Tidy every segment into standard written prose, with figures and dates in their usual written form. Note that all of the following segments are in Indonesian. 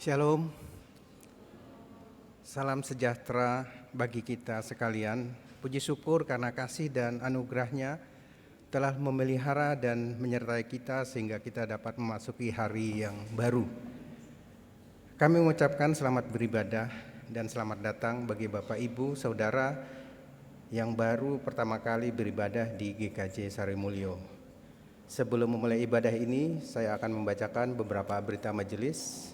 Shalom, salam sejahtera bagi kita sekalian. Puji syukur karena kasih dan anugerahnya telah memelihara dan menyertai kita sehingga kita dapat memasuki hari yang baru. Kami mengucapkan selamat beribadah dan selamat datang bagi Bapak Ibu Saudara yang baru pertama kali beribadah di GKJ Sarimulyo. Sebelum memulai ibadah ini, saya akan membacakan beberapa berita majelis.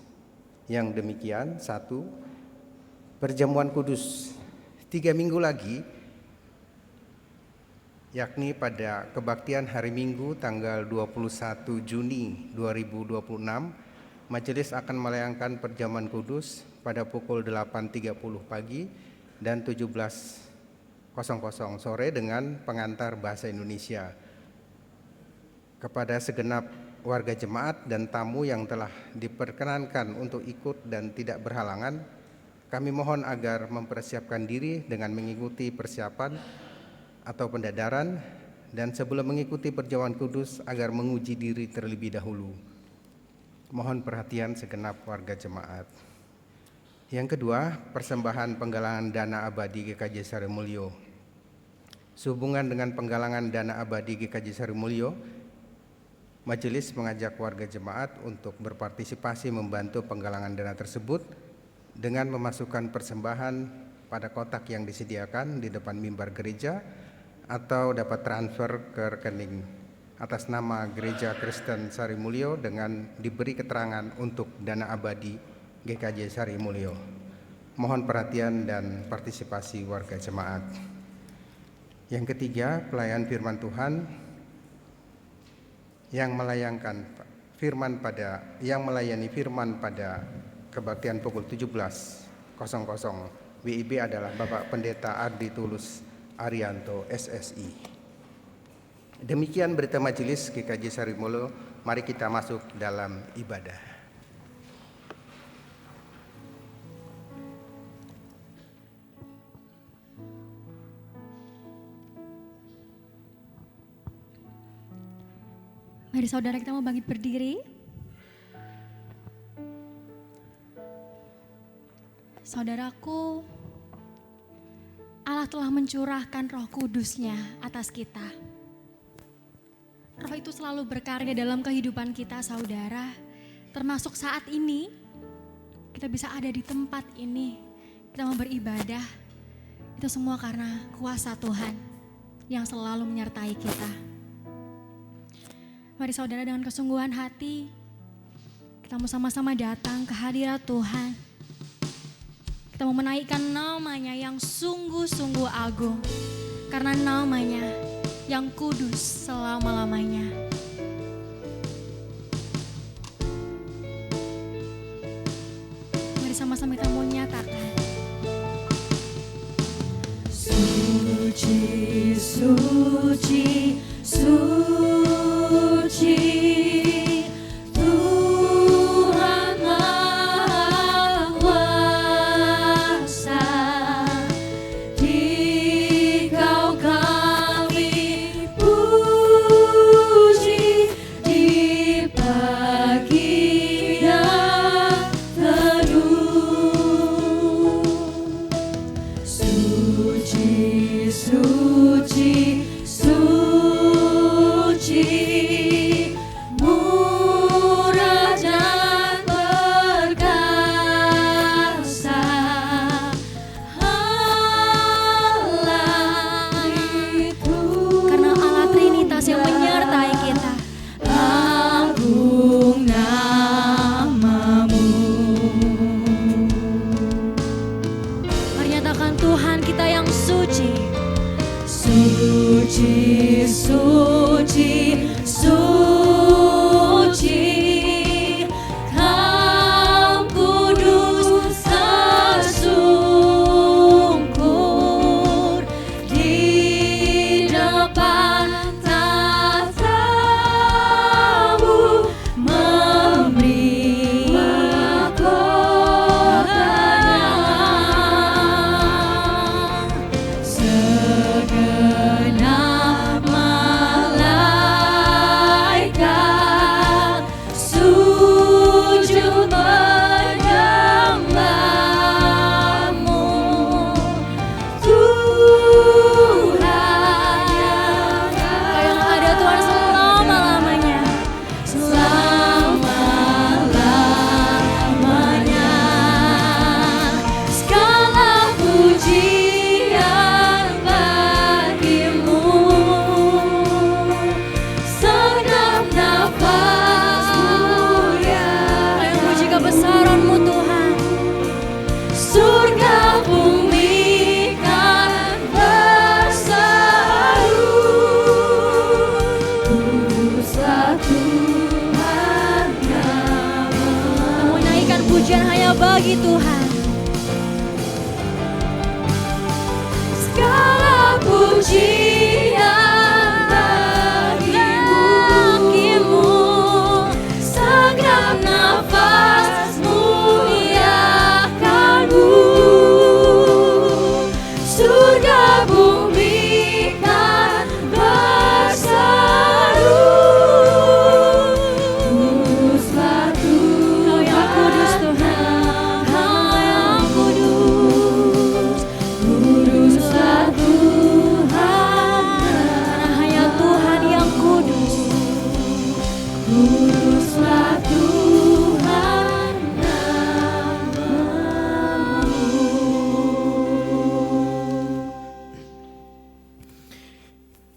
Yang demikian, 1. Perjamuan kudus 3 minggu lagi, yakni pada kebaktian hari Minggu tanggal 21 Juni 2026, majelis akan melayangkan perjamuan kudus pada pukul 8.30 pagi dan 17.00 sore dengan pengantar bahasa Indonesia. Kepada segenap warga jemaat dan tamu yang telah diperkenankan untuk ikut dan tidak berhalangan, kami mohon agar mempersiapkan diri dengan mengikuti persiapan atau pendadaran, dan sebelum mengikuti perjamuan kudus agar menguji diri terlebih dahulu. Mohon perhatian segenap warga jemaat. Yang kedua, persembahan penggalangan dana abadi GKJ Sarimulyo. Sehubungan dengan penggalangan dana abadi GKJ Sarimulyo, majelis mengajak warga jemaat untuk berpartisipasi membantu penggalangan dana tersebut dengan memasukkan persembahan pada kotak yang disediakan di depan mimbar gereja atau dapat transfer ke rekening atas nama Gereja Kristen Sarimulyo dengan diberi keterangan untuk dana abadi GKJ Sarimulyo. Mohon perhatian dan partisipasi warga jemaat. Yang ketiga, pelayan firman Tuhan yang melayani firman pada kebaktian pukul 17.00 WIB adalah Bapak Pendeta Ardi Tulus Arianto SSI. Demikian berita majelis GKJ Sarimulyo. Mari kita masuk dalam ibadah. Mari saudara kita mau bangkit berdiri. Saudaraku, Allah telah mencurahkan Roh Kudus-Nya atas kita. Roh itu selalu berkarya dalam kehidupan kita, saudara. Termasuk saat ini, kita bisa ada di tempat ini. Kita mau beribadah. Itu semua karena kuasa Tuhan yang selalu menyertai kita. Mari saudara, dengan kesungguhan hati kita mau sama-sama datang ke hadirat Tuhan. Kita mau menaikkan namanya yang sungguh-sungguh agung, karena namanya yang kudus selama-lamanya. Mari sama-sama kita mau nyatakan, suci, suci, suci, Tuhan Maha Kuasa, Dikau kami puji di pagi yang teduh. Suci, suci, suci, murah dan perkasa, Allah itu. Karena Allah Trinitas yang menyertai kita. Agung namamu. Mari nyatakan Tuhan kita yang suci. Suci, suci, suci, Kau kudus tersungkur di depan tatamu, memberi mahkotanya. Segenap malaikat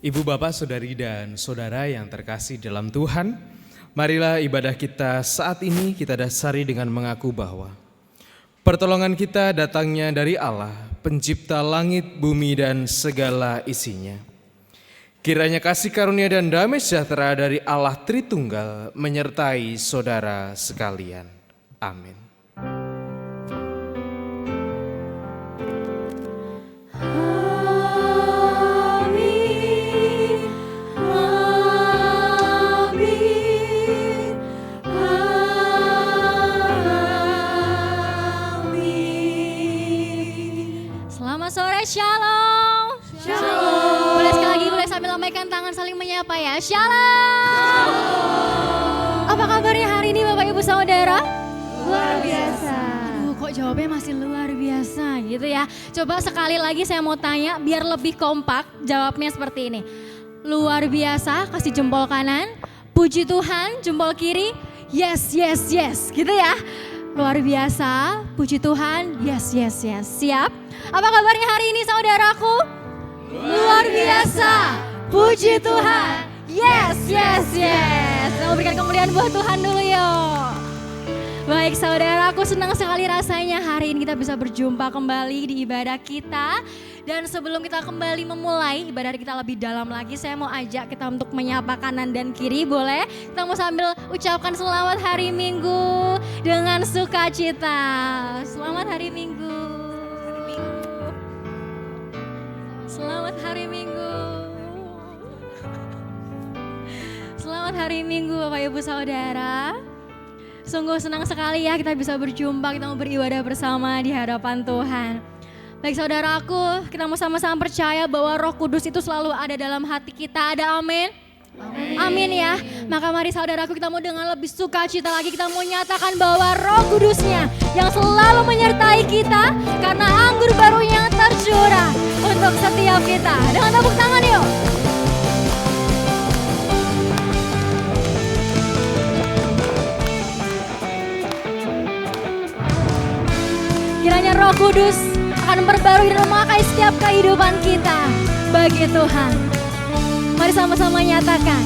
Ibu bapak, saudari dan saudara yang terkasih dalam Tuhan, marilah ibadah kita saat ini kita dasari dengan mengaku bahwa pertolongan kita datangnya dari Allah, pencipta langit, bumi dan segala isinya. Kiranya kasih karunia dan damai sejahtera dari Allah Tritunggal menyertai saudara sekalian. Amin. Shalom. Shalom. Boleh sekali lagi, boleh sambil lambaikan tangan saling menyapa ya. Shalom. Apa kabarnya hari ini Bapak Ibu Saudara? Luar biasa. Aduh, kok jawabnya masih luar biasa gitu ya. Coba sekali lagi saya mau tanya biar lebih kompak, jawabnya seperti ini. Luar biasa, kasih jempol kanan. Puji Tuhan, jempol kiri. Yes, yes, yes. Gitu ya. Luar biasa, puji Tuhan. Yes, yes, yes. Siap? Apa kabarnya hari ini saudaraku? Luar biasa, puji Tuhan. Yes, yes, yes. Kita berikan kemuliaan buat Tuhan dulu yuk. Baik saudara, aku senang sekali rasanya hari ini kita bisa berjumpa kembali di ibadah kita. Dan sebelum kita kembali memulai ibadah kita lebih dalam lagi, saya mau ajak kita untuk menyapa kanan dan kiri, boleh? Kita mau sambil ucapkan selamat hari Minggu dengan sukacita. Selamat hari Minggu. Selamat hari Minggu. Selamat hari Minggu Bapak Ibu Saudara. Sungguh senang sekali ya kita bisa berjumpa, kita mau beribadah bersama di hadapan Tuhan. Baik saudaraku, kita mau sama-sama percaya bahwa Roh Kudus itu selalu ada dalam hati kita. Ada amin? Amin. Amin ya. Maka mari saudaraku kita mau dengan lebih sukacita lagi, kita mau nyatakan bahwa Roh Kudusnya yang selalu menyertai kita karena anggur barunya yang tercurah untuk setiap kita. Dengan tepuk tangan yuk. Kiranya Roh Kudus akan memperbarui dan memakai setiap kehidupan kita bagi Tuhan. Mari sama-sama nyatakan.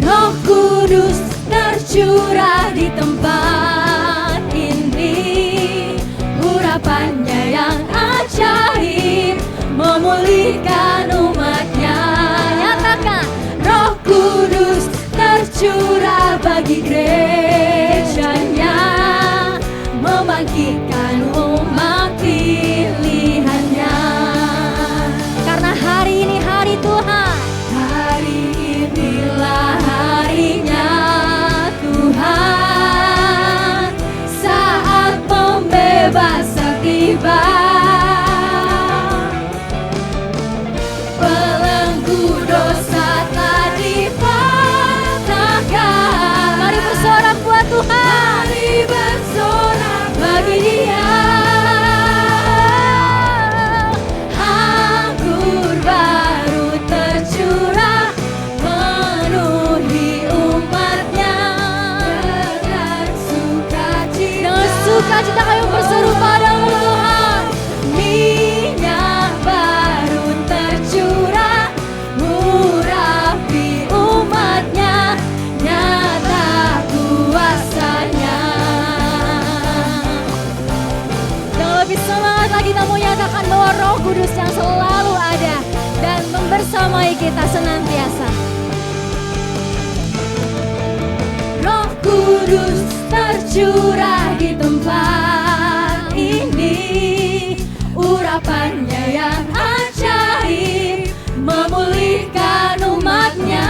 Roh Kudus tercurah di tempat ini, urapannya yang ajaib memulihkan umatnya. Nyatakan. Roh Kudus tercurah bagi gerejanya, membangkitkan umat pilihannya. Karena hari ini hari Tuhan, hari inilah harinya Tuhan, saat pembebasan tiba. Belenggu dosa telah dipatahkan. Mari bersorak buat Tuhan. Mari bersorak bagi Dia. Anggur baru tercurah memenuhi umatnya. Dengan sukacita kami berseru padamu Tuhan. Minyak baru tercurah murapi umatnya, nyata kuasanya. Yang lebih semangat lagi kita mau nyatakan bahwa Roh Kudus yang selalu ada dan membersamai kita senantiasa. Roh Kudus tercurah di tempat ini, urapannya yang ajaib memulihkan umatnya.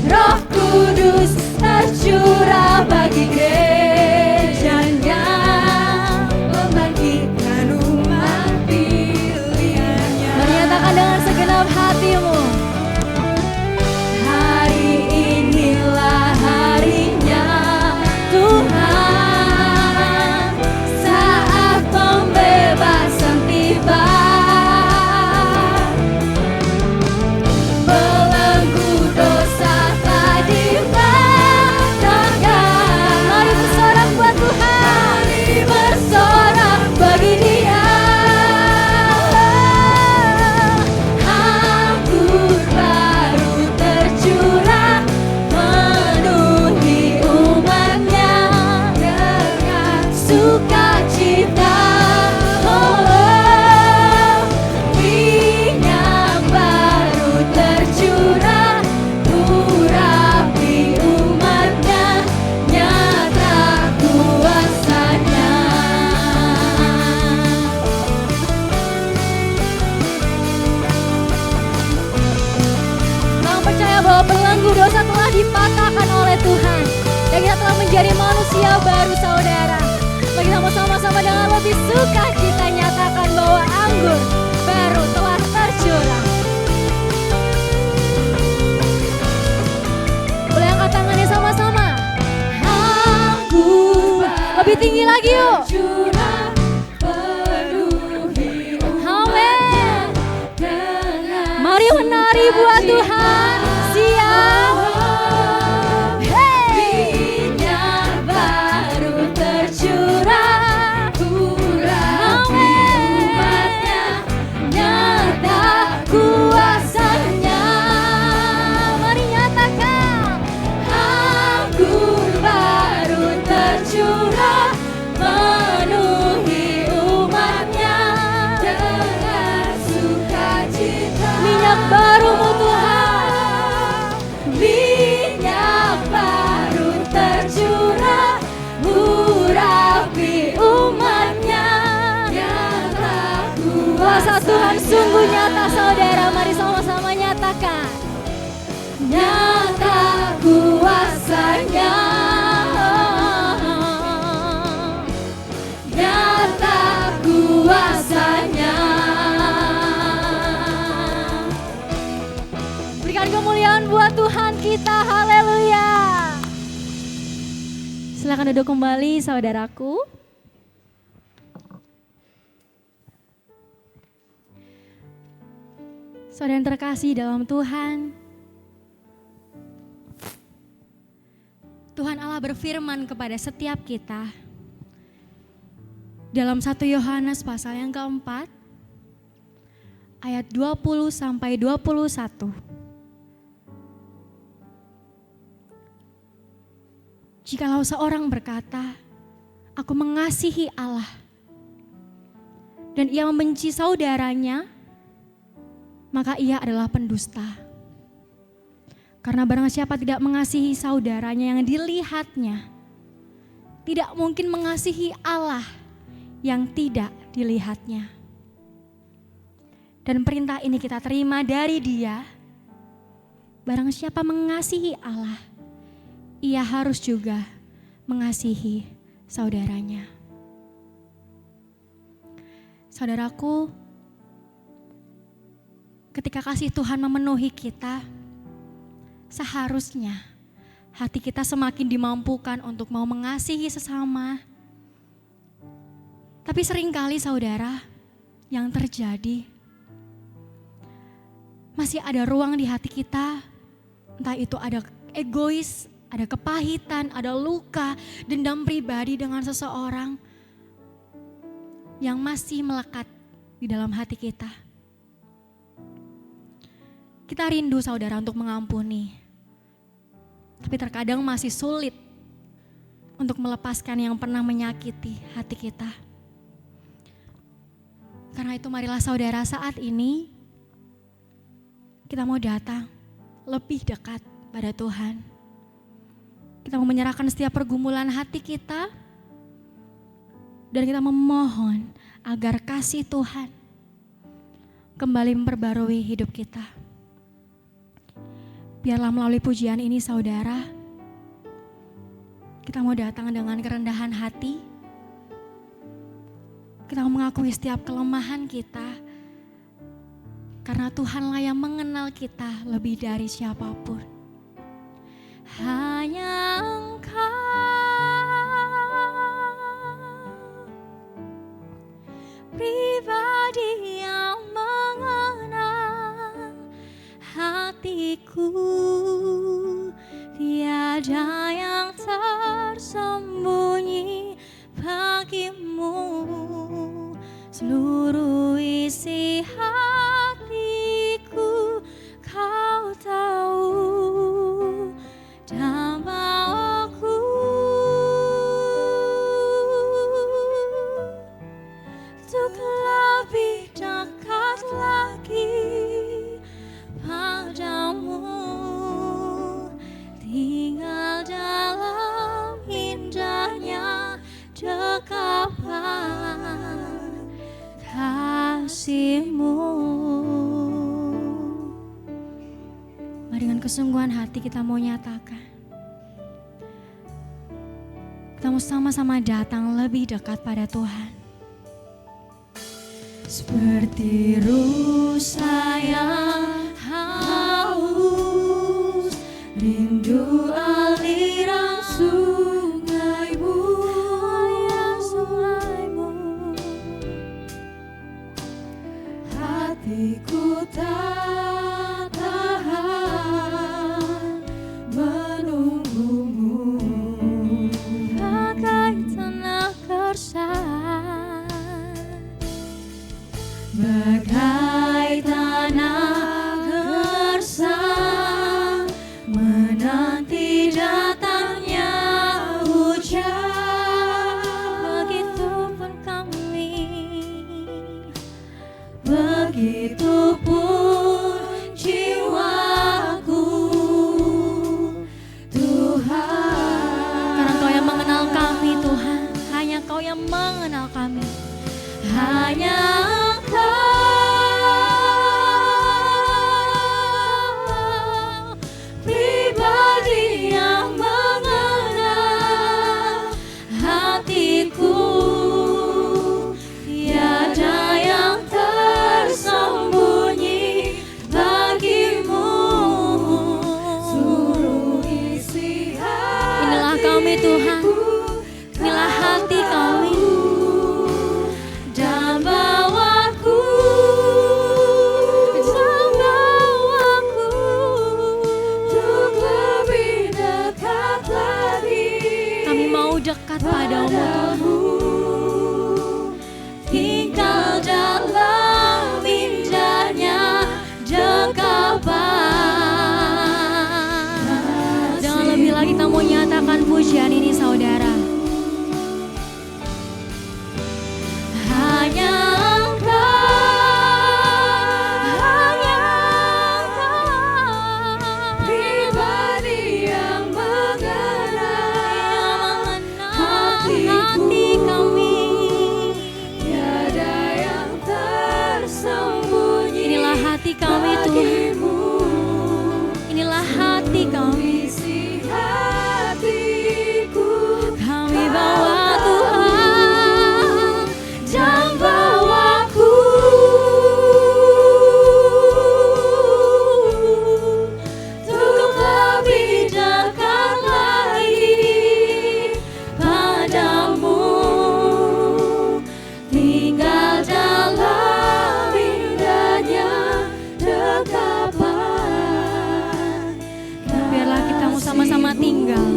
Roh Kudus tercurah bagi gerejanya, membangkitkan umat pilihannya. Menyatakan dengan segenap hatimu. Hari inilah harinya Tuhan, saat pembebasan tiba. Belenggu dosa telah dipatahkan. Mari bersorak buat Tuhan. Mari bersorak bagi Dia. belenggu dosa telah dipatahkan oleh Tuhan. Dan kita telah menjadi manusia baru saudara. Mari kita sama-sama dengan lebih sukacita nyatakan bahwa anggur baru telah tercurah. Boleh angkat tangannya sama-sama. Anggur lebih tinggi lagi yuk. Amin. Mari menari buat Tuhan. Siap. Minyak baru tercurah. Amin. Nyata kuasanya. Mari nyatakan. Anggur baru tercurah. Menuhi umatnya dengan sukacita. Minyak baru-Mu Tuhan. Minyak baru tercurah. Urapi umatnya. Nyata kuasa Tuhan sungguh nyata saudara. Mari sama-sama nyatakan. Nyata kuasanya. Nyata kuasanya. Berikan kemuliaan buat Tuhan kita. Haleluya. Silakan duduk kembali saudaraku. Saudara yang terkasih dalam Tuhan, Tuhan Allah berfirman kepada setiap kita dalam 1 Yohanes pasal yang keempat ayat 20 sampai 21. Jikalau seorang berkata, aku mengasihi Allah, dan ia membenci saudaranya, maka ia adalah pendusta. Karena barang siapa tidak mengasihi saudaranya yang dilihatnya, tidak mungkin mengasihi Allah yang tidak dilihatnya. Dan perintah ini kita terima dari Dia, barang siapa mengasihi Allah, ia harus juga mengasihi saudaranya. Saudaraku, ketika kasih Tuhan memenuhi kita, seharusnya hati kita semakin dimampukan untuk mau mengasihi sesama. Tapi seringkali saudara, yang terjadi masih ada ruang di hati kita, entah itu ada egois, ada kepahitan, ada luka, dendam pribadi dengan seseorang yang masih melekat di dalam hati kita. Kita rindu saudara untuk mengampuni, tapi terkadang masih sulit untuk melepaskan yang pernah menyakiti hati kita. Karena itu marilah saudara saat ini kita mau datang lebih dekat pada Tuhan. Kita mau menyerahkan setiap pergumulan hati kita dan kita memohon agar kasih Tuhan kembali memperbarui hidup kita. Biarlah melalui pujian ini saudara, kita mau datang dengan kerendahan hati. Kita mau mengakui setiap kelemahan kita, karena Tuhanlah yang mengenal kita lebih dari siapapun. Hanya Engkau pribadi yang mengenal hatiku, tiada yang tersembunyi bagimu. Seluruh isi hatiku Kau tahu, dan bawaku untuk lebih dekat lagi padamu, tinggal dalam indahnya dekapan kasih-Mu. kesungguhan hati kita mau nyatakan. Kita mau sama-sama datang lebih dekat pada Tuhan. Seperti rusa yang haus, rindu aliran sungaimu, hatiku tak tahan menunggumu, bagai tanah gersang, bagai tanah gersang, menanti datangnya hujan. Begitupun kami, begitupun jiwaku, Tuhan. Karena Kau yang mengenal kami, Tuhan. Hanya Kau yang mengenal kami. Hanya Engkau pribadi yang mengenal hatiku. Tiada yang tersembunyi bagimu. Suruh isi hatiku. Inilah kami, Tuhan. Inilah hati kami. Dan bawaku untuk lebih dekat lagi. Kami mau dekat padamu, Tuhan. Tinggal dalam indahnya dekapan. Dan lebih lagi kita mau nyatakan pujian ini, saudara. Hanya Engkau pribadi yang mengenal hati kami. Tiada yang tersembunyi. Inilah hati kami, Tuhan. Inilah hati kami. Kami bawa Tuhan dan bawaku untuk lebih dekat lagi padamu. Tinggal dalam indahnya dekapan. Biarlah kita mau sama-sama tinggal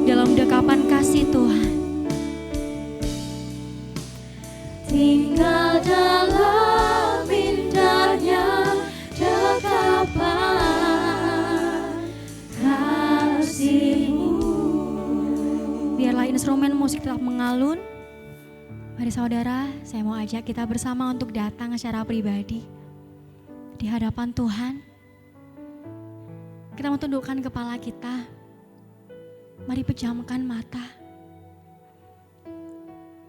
dalam dekapan kasih Tuhan. Tinggal dalam indahnya dekapan kasih-Mu. Biarlah instrumen musik tetap mengalun. Mari saudara, saya mau ajak kita bersama untuk datang secara pribadi di hadapan Tuhan. Kita mau tundukkan kepala kita. Mari pejamkan mata.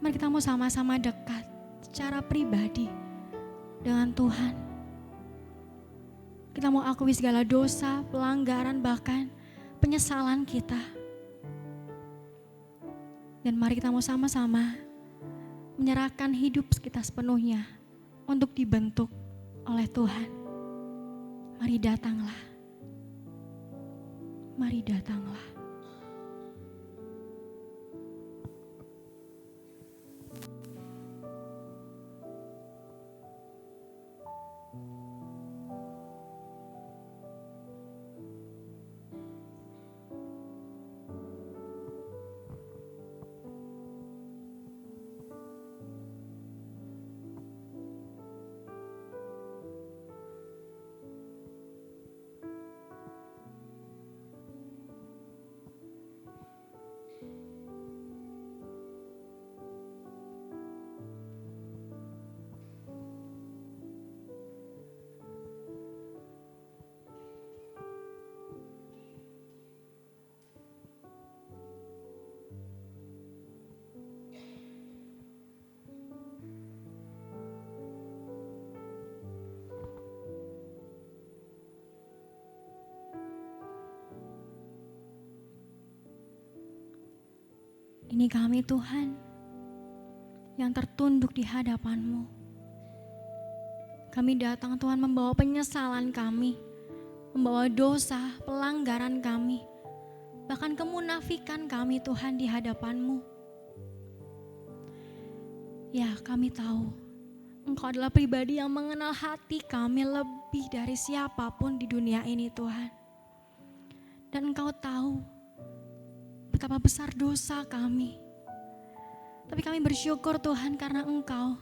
Mari kita mau sama-sama dekat secara pribadi dengan Tuhan. Kita mau akui segala dosa, pelanggaran, bahkan penyesalan kita. Dan mari kita mau sama-sama menyerahkan hidup kita sepenuhnya untuk dibentuk oleh Tuhan. Mari datanglah. Mari datanglah. Ini kami Tuhan yang tertunduk di hadapan-Mu. Kami datang Tuhan membawa penyesalan kami, membawa dosa, pelanggaran kami, bahkan kemunafikan kami Tuhan di hadapan-Mu. Ya, kami tahu Engkau adalah pribadi yang mengenal hati kami lebih dari siapapun di dunia ini Tuhan. Dan Engkau tahu betapa besar dosa kami. Tapi kami bersyukur Tuhan karena Engkau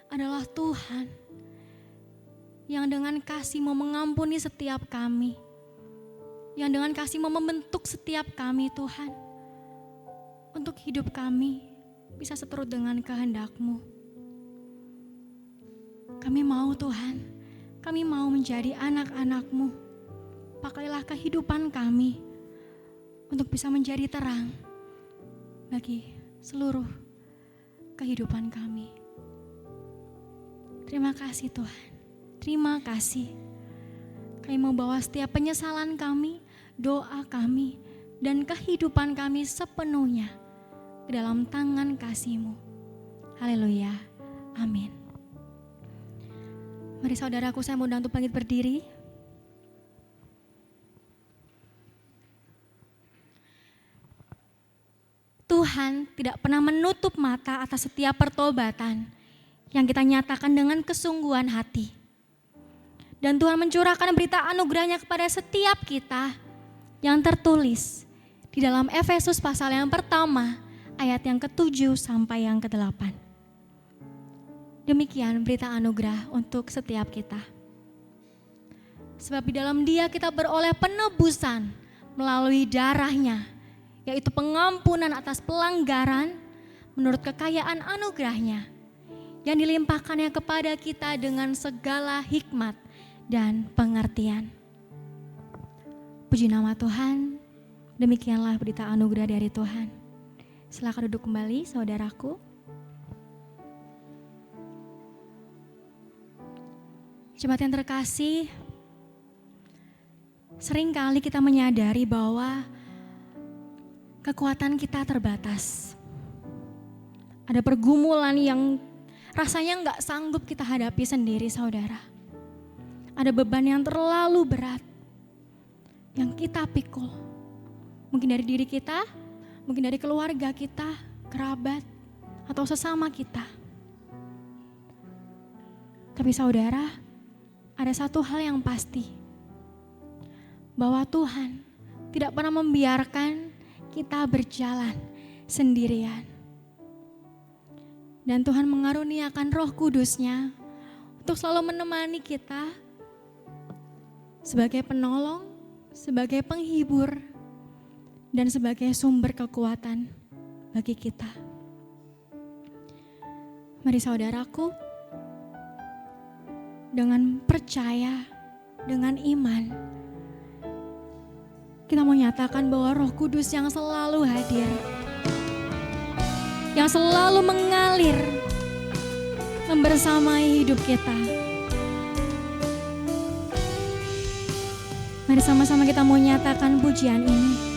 adalah Tuhan yang dengan kasih mau mengampuni setiap kami. Yang dengan kasih mau membentuk setiap kami Tuhan. Untuk hidup kami bisa seturut dengan kehendak-Mu. Kami mau Tuhan, kami mau menjadi anak-anak-Mu. Pakailah kehidupan kami untuk bisa menjadi terang bagi seluruh kehidupan kami. Terima kasih Tuhan, terima kasih. Kami mau bawa setiap penyesalan kami, doa kami, dan kehidupan kami sepenuhnya ke dalam tangan kasih-Mu. Haleluya, amin. Mari saudaraku, saya mau undang untuk bangkit berdiri. Tuhan tidak pernah menutup mata atas setiap pertobatan yang kita nyatakan dengan kesungguhan hati. Dan Tuhan mencurahkan berita anugerahnya kepada setiap kita yang tertulis di dalam Efesus pasal yang pertama ayat yang ke-7 sampai yang ke-8. Demikian berita anugerah untuk setiap kita. Sebab di dalam Dia kita beroleh penebusan melalui darahnya, yaitu pengampunan atas pelanggaran menurut kekayaan anugerahnya yang dilimpahkannya kepada kita dengan segala hikmat dan pengertian. Puji nama Tuhan, demikianlah berita anugerah dari Tuhan. Silakan duduk kembali saudaraku. Jemaat yang terkasih, seringkali kita menyadari bahwa kekuatan kita terbatas. Ada pergumulan yang rasanya nggak sanggup kita hadapi sendiri saudara. Ada beban yang terlalu berat yang kita pikul. Mungkin dari diri kita, mungkin dari keluarga kita, kerabat, atau sesama kita. Tapi saudara, ada satu hal yang pasti. Bahwa Tuhan tidak pernah membiarkan kita berjalan sendirian. Dan Tuhan mengaruniakan Roh Kudus-Nya untuk selalu menemani kita sebagai penolong, sebagai penghibur, dan sebagai sumber kekuatan bagi kita. Mari saudaraku, dengan percaya, dengan iman, kita mau nyatakan bahwa Roh Kudus yang selalu hadir, yang selalu mengalir, membersamai hidup kita. Mari sama-sama kita mau nyatakan pujian ini.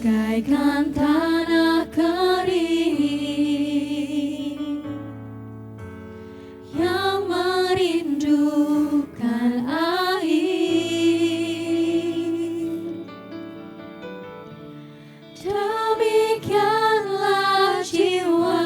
Bagaikan tanah kering yang merindukan air, demikianlah jiwaku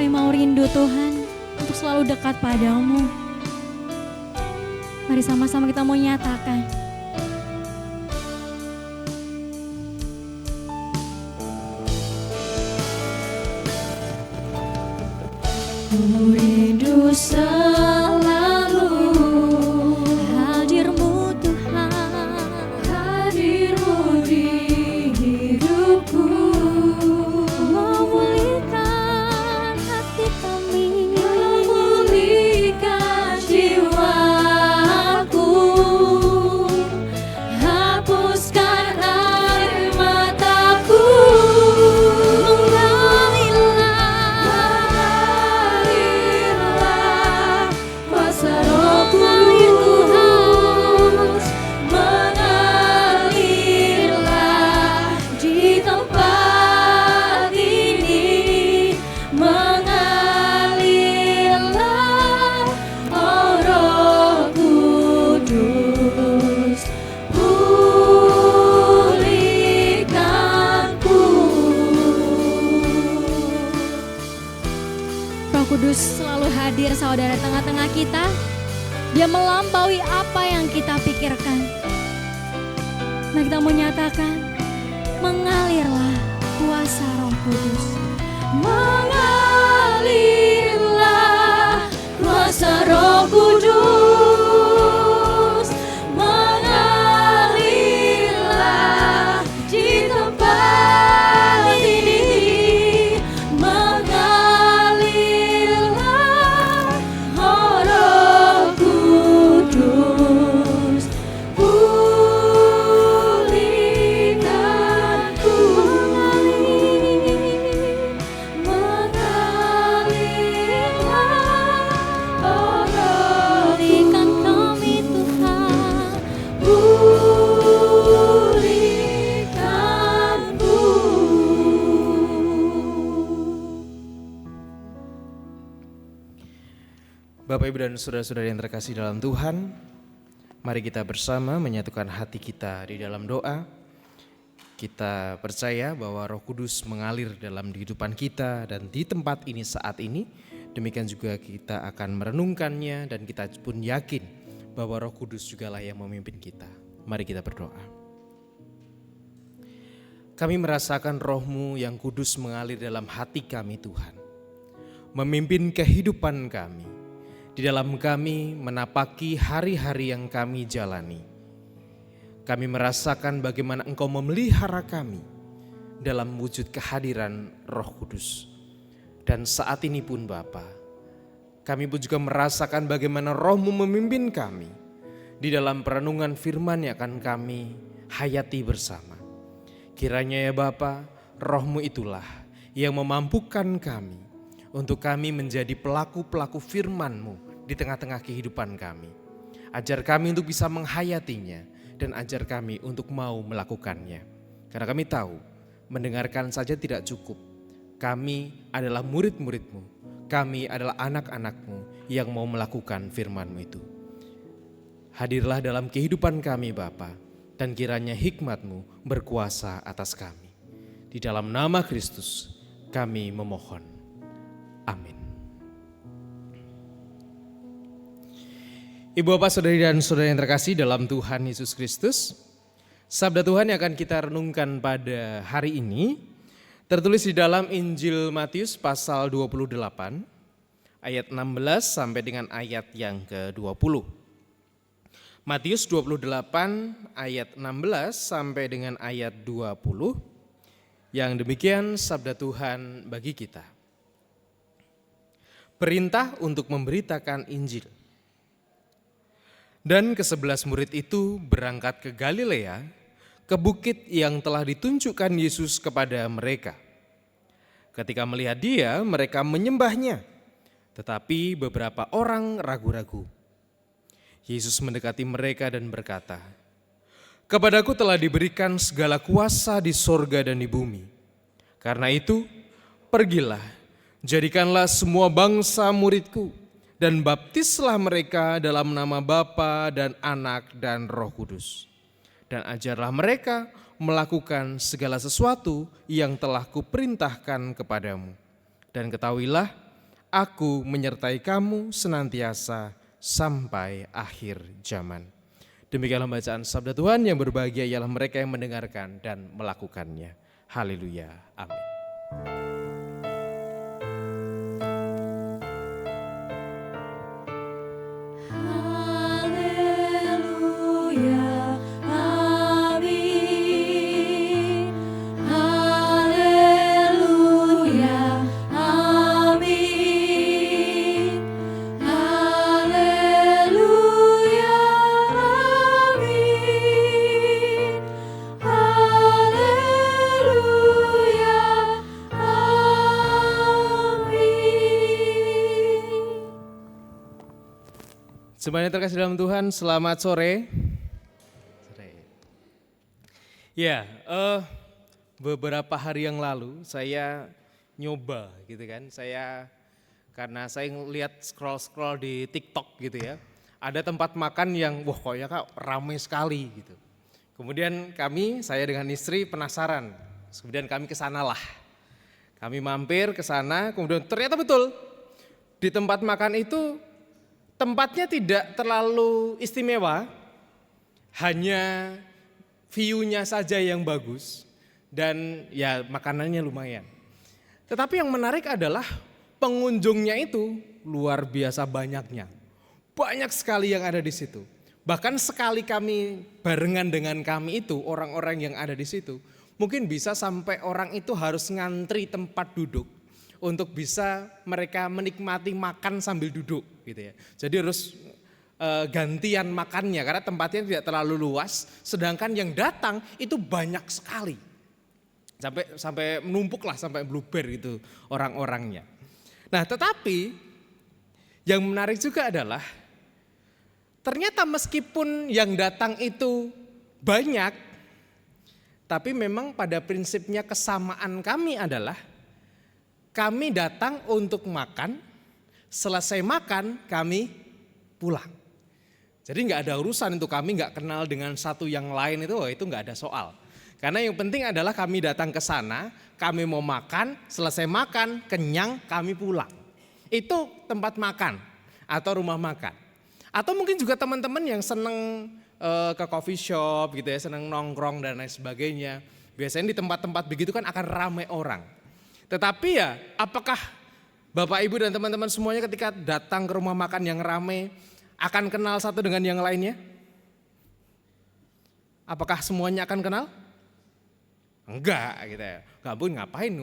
Kami mau rindu Tuhan untuk selalu dekat padamu. Mari sama-sama kita mau nyatakan. Ku rindu selalu hadirmu Tuhan, hadirmu di hidupku, memulihkan hati kami, memulihkan jiwaku, hapuskan air mataku, mengalirlah kuasa Roh Kudus, mengalirlah di tempat ini, mengalirlah oh Roh Kudus, pulihkanku. Roh Kudus selalu hadir saudara tengah-tengah kita. Dia melampaui apa yang kita pikirkan. Nah, kita mau nyatakan, mengalirlah kuasa Roh Kudus, mengalirlah kuasa Roh Kudus, mengalirlah di tempat ini, mengalirlah oh Roh Kudus, pulihkanku, mengalirlah oh Roh, pulihkan kami Tuhan, pulihkanku. Bapak, Ibu, dan saudara-saudara yang terkasih dalam Tuhan, mari kita bersama menyatukan hati kita di dalam doa. Kita percaya bahwa Roh Kudus mengalir dalam kehidupan kita dan di tempat ini saat ini. Demikian juga kita akan merenungkannya dan kita pun yakin bahwa Roh Kudus jugalah yang memimpin kita. Mari kita berdoa. Kami merasakan Roh-Mu yang kudus mengalir dalam hati kami Tuhan. Memimpin kehidupan kami. Di dalam kami menapaki hari-hari yang kami jalani. Kami merasakan bagaimana Engkau memelihara kami dalam wujud kehadiran Roh Kudus. Dan saat ini pun Bapa, kami pun juga merasakan bagaimana Roh-Mu memimpin kami di dalam perenungan firman yang akan kami hayati bersama. Kiranya ya Bapa, Roh-Mu itulah yang memampukan kami untuk kami menjadi pelaku-pelaku firman-Mu di tengah-tengah kehidupan kami. Ajar kami untuk bisa menghayatinya dan ajar kami untuk mau melakukannya. Karena kami tahu mendengarkan saja tidak cukup. Kami adalah murid-murid-Mu, kami adalah anak-anak-Mu yang mau melakukan firman-Mu itu. Hadirlah dalam kehidupan kami Bapa, dan kiranya hikmat-Mu berkuasa atas kami. Di dalam nama Kristus kami memohon. Amin. Ibu, Bapak, saudari dan saudara yang terkasih dalam Tuhan Yesus Kristus, sabda Tuhan yang akan kita renungkan pada hari ini tertulis di dalam Injil Matius pasal 28 ayat 16 sampai dengan ayat yang ke-20. Matius 28 ayat 16 sampai dengan ayat 20, yang demikian sabda Tuhan bagi kita. Perintah untuk memberitakan Injil. Dan ke-11 murid itu berangkat ke Galilea, ke bukit yang telah ditunjukkan Yesus kepada mereka. Ketika melihat Dia, mereka menyembahnya, tetapi beberapa orang ragu-ragu. Yesus mendekati mereka dan berkata, "Kepadaku telah diberikan segala kuasa di sorga dan di bumi. Karena itu, pergilah, jadikanlah semua bangsa muridku, dan baptislah mereka dalam nama Bapa dan Anak dan Roh Kudus. Dan ajarlah mereka melakukan segala sesuatu yang telah kuperintahkan kepadamu. Dan ketahuilah Aku menyertai kamu senantiasa sampai akhir zaman. Demikianlah bacaan sabda Tuhan. Yang berbahagia ialah mereka yang mendengarkan dan melakukannya. Haleluya. Amin. Semuanya terkasih dalam Tuhan, selamat sore. Ya, beberapa hari yang lalu saya nyoba gitu kan. Karena saya ngeliat scroll di TikTok gitu ya. Ada tempat makan yang wah kok ya Kak ramai sekali gitu. Kemudian saya dengan istri penasaran. Kemudian kami ke sana lah. Kami mampir ke sana, kemudian ternyata betul di tempat makan itu tempatnya tidak terlalu istimewa, hanya view-nya saja yang bagus dan ya makanannya lumayan. Tetapi yang menarik adalah pengunjungnya itu luar biasa banyaknya. Banyak sekali yang ada di situ. Bahkan sekali kami barengan dengan kami itu, orang-orang yang ada di situ, mungkin bisa sampai orang itu harus ngantri tempat duduk untuk bisa mereka menikmati makan sambil duduk gitu ya. Jadi harus gantian makannya karena tempatnya tidak terlalu luas, sedangkan yang datang itu banyak sekali. Sampai menumpuk lah, sampai bluber gitu orang-orangnya. Nah, tetapi yang menarik juga adalah ternyata meskipun yang datang itu banyak, tapi memang pada prinsipnya kesamaan kami adalah kami datang untuk makan, selesai makan kami pulang. Jadi nggak ada urusan itu, kami nggak kenal dengan satu yang lain itu nggak ada soal. Karena yang penting adalah kami datang ke sana, kami mau makan, selesai makan, kenyang, kami pulang. Itu tempat makan atau rumah makan. Atau mungkin juga teman-teman yang seneng ke coffee shop gitu ya, seneng nongkrong dan lain sebagainya. Biasanya di tempat-tempat begitu kan akan ramai orang. Tetapi ya, apakah Bapak Ibu dan teman-teman semuanya ketika datang ke rumah makan yang ramai akan kenal satu dengan yang lainnya? Apakah semuanya akan kenal? Enggak gitu ya. Ngapain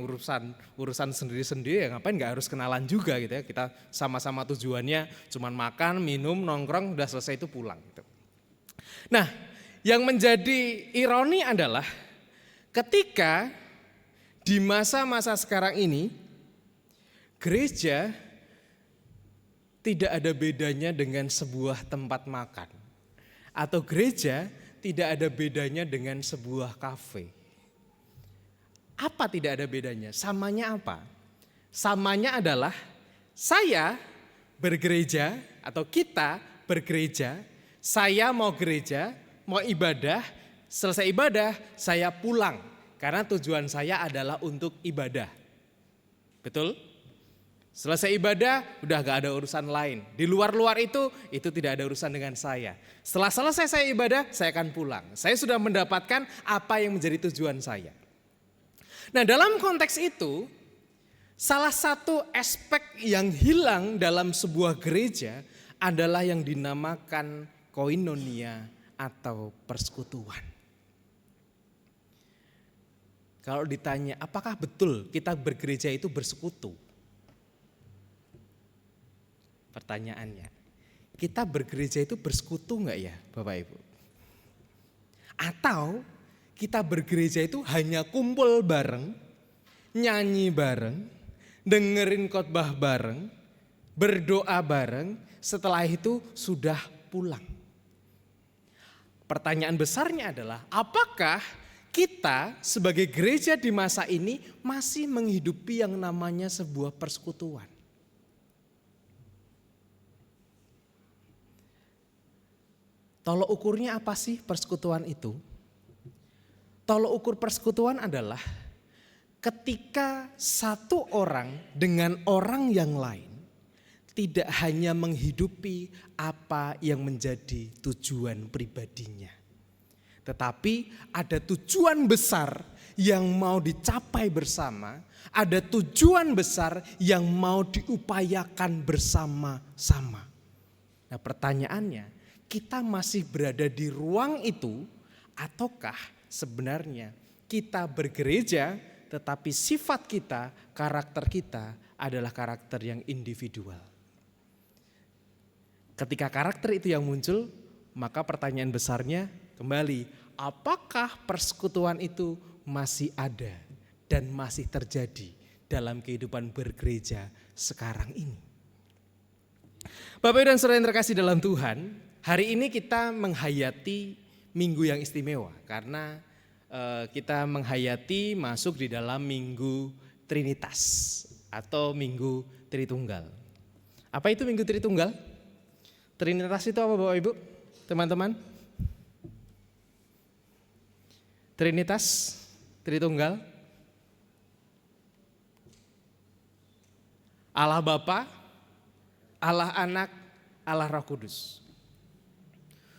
urusan sendiri-sendiri ya, ngapain nggak harus kenalan juga gitu ya. Kita sama-sama tujuannya cuman makan, minum, nongkrong, udah selesai itu pulang gitu. Nah, yang menjadi ironi adalah ketika di masa-masa sekarang ini, gereja tidak ada bedanya dengan sebuah tempat makan. Atau gereja tidak ada bedanya dengan sebuah kafe. Apa tidak ada bedanya? Samanya apa? Samanya adalah saya bergereja atau kita bergereja, saya mau gereja, mau ibadah, selesai ibadah saya pulang. Karena tujuan saya adalah untuk ibadah. Betul? Selesai ibadah udah gak ada urusan lain. Di luar-luar itu tidak ada urusan dengan saya. Setelah selesai saya ibadah, saya akan pulang. Saya sudah mendapatkan apa yang menjadi tujuan saya. Nah, dalam konteks itu, salah satu aspek yang hilang dalam sebuah gereja adalah yang dinamakan koinonia atau persekutuan. Kalau ditanya, apakah betul kita bergereja itu bersekutu? Pertanyaannya, kita bergereja itu bersekutu enggak ya Bapak Ibu? Atau kita bergereja itu hanya kumpul bareng, nyanyi bareng, dengerin khotbah bareng, berdoa bareng, setelah itu sudah pulang. Pertanyaan besarnya adalah, apakah kita sebagai gereja di masa ini masih menghidupi yang namanya sebuah persekutuan? Tolok ukurnya apa sih persekutuan itu? Tolok ukur persekutuan adalah ketika satu orang dengan orang yang lain tidak hanya menghidupi apa yang menjadi tujuan pribadinya. Tetapi ada tujuan besar yang mau dicapai bersama, ada tujuan besar yang mau diupayakan bersama-sama. Nah, pertanyaannya, kita masih berada di ruang itu ataukah sebenarnya kita bergereja tetapi sifat kita, karakter kita adalah karakter yang individual. Ketika karakter itu yang muncul, maka pertanyaan besarnya kembali, apakah persekutuan itu masih ada dan masih terjadi dalam kehidupan bergereja sekarang ini? Bapak Ibu dan Saudara yang terkasih dalam Tuhan, hari ini kita menghayati minggu yang istimewa karena kita menghayati masuk di dalam minggu Trinitas atau minggu Tritunggal. Apa itu minggu Tritunggal? Trinitas itu apa Bapak Ibu? Teman-teman? Trinitas, Tritunggal. Allah Bapa, Allah Anak, Allah Roh Kudus.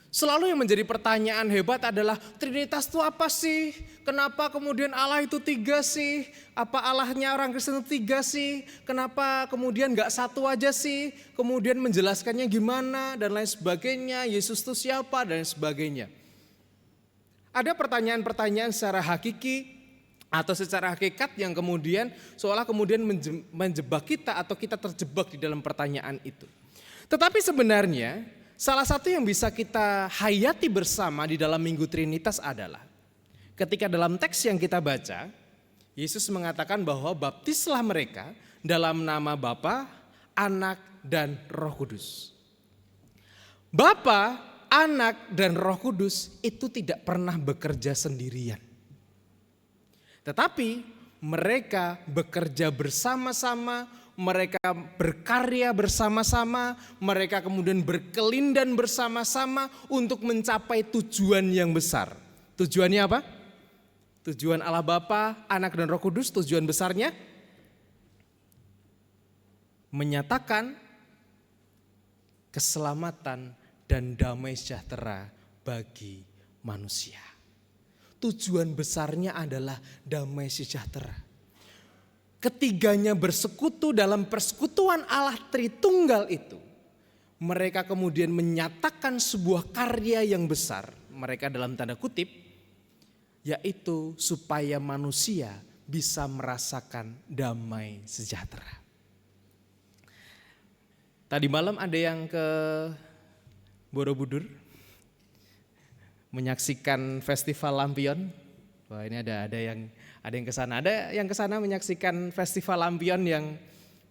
Selalu yang menjadi pertanyaan hebat adalah Trinitas itu apa sih? Kenapa kemudian Allah itu 3 sih? Apa Allahnya orang Kristen itu 3 sih? Kenapa kemudian gak satu aja sih? Kemudian menjelaskannya gimana dan lain sebagainya. Yesus itu siapa dan sebagainya. Ada pertanyaan-pertanyaan secara hakiki atau secara hakikat yang kemudian seolah kemudian menjebak kita atau kita terjebak di dalam pertanyaan itu. Tetapi sebenarnya salah satu yang bisa kita hayati bersama di dalam Minggu Trinitas adalah ketika dalam teks yang kita baca, Yesus mengatakan bahwa baptislah mereka dalam nama Bapa, Anak, dan Roh Kudus. Bapa, Anak, dan Roh Kudus itu tidak pernah bekerja sendirian. Tetapi mereka bekerja bersama-sama, mereka berkarya bersama-sama, mereka kemudian berkelindan bersama-sama untuk mencapai tujuan yang besar. Tujuannya apa? Tujuan Allah Bapa, Anak dan Roh Kudus, tujuan besarnya menyatakan keselamatan dan damai sejahtera bagi manusia. Tujuan besarnya adalah damai sejahtera. Ketiganya bersekutu dalam persekutuan Allah Tritunggal itu. Mereka kemudian menyatakan sebuah karya yang besar. Mereka dalam tanda kutip, yaitu supaya manusia bisa merasakan damai sejahtera. Tadi malam ada yang ke Borobudur menyaksikan festival lampion. Wah, ini ada yang ke sana. Ada yang ke sana menyaksikan festival lampion yang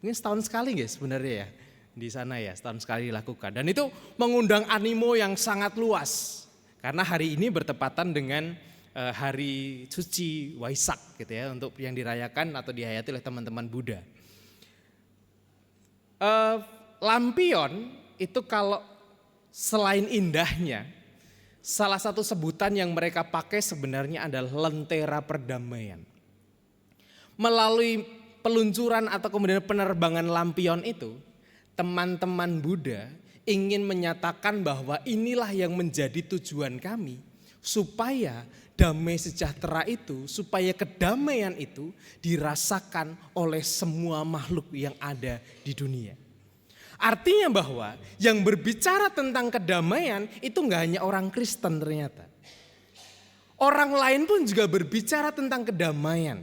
mungkin setahun sekali guys sebenarnya ya. Di sana ya, setahun sekali dilakukan. Dan itu mengundang animo yang sangat luas. Karena hari ini bertepatan dengan hari suci Waisak gitu ya, untuk yang dirayakan atau dihayati oleh teman-teman Buddha. Lampion itu kalau selain indahnya, salah satu sebutan yang mereka pakai sebenarnya adalah lentera perdamaian. Melalui peluncuran atau kemudian penerbangan lampion itu, teman-teman Buddha ingin menyatakan bahwa inilah yang menjadi tujuan kami, supaya damai sejahtera itu, supaya kedamaian itu dirasakan oleh semua makhluk yang ada di dunia. Artinya bahwa yang berbicara tentang kedamaian itu enggak hanya orang Kristen ternyata. Orang lain pun juga berbicara tentang kedamaian.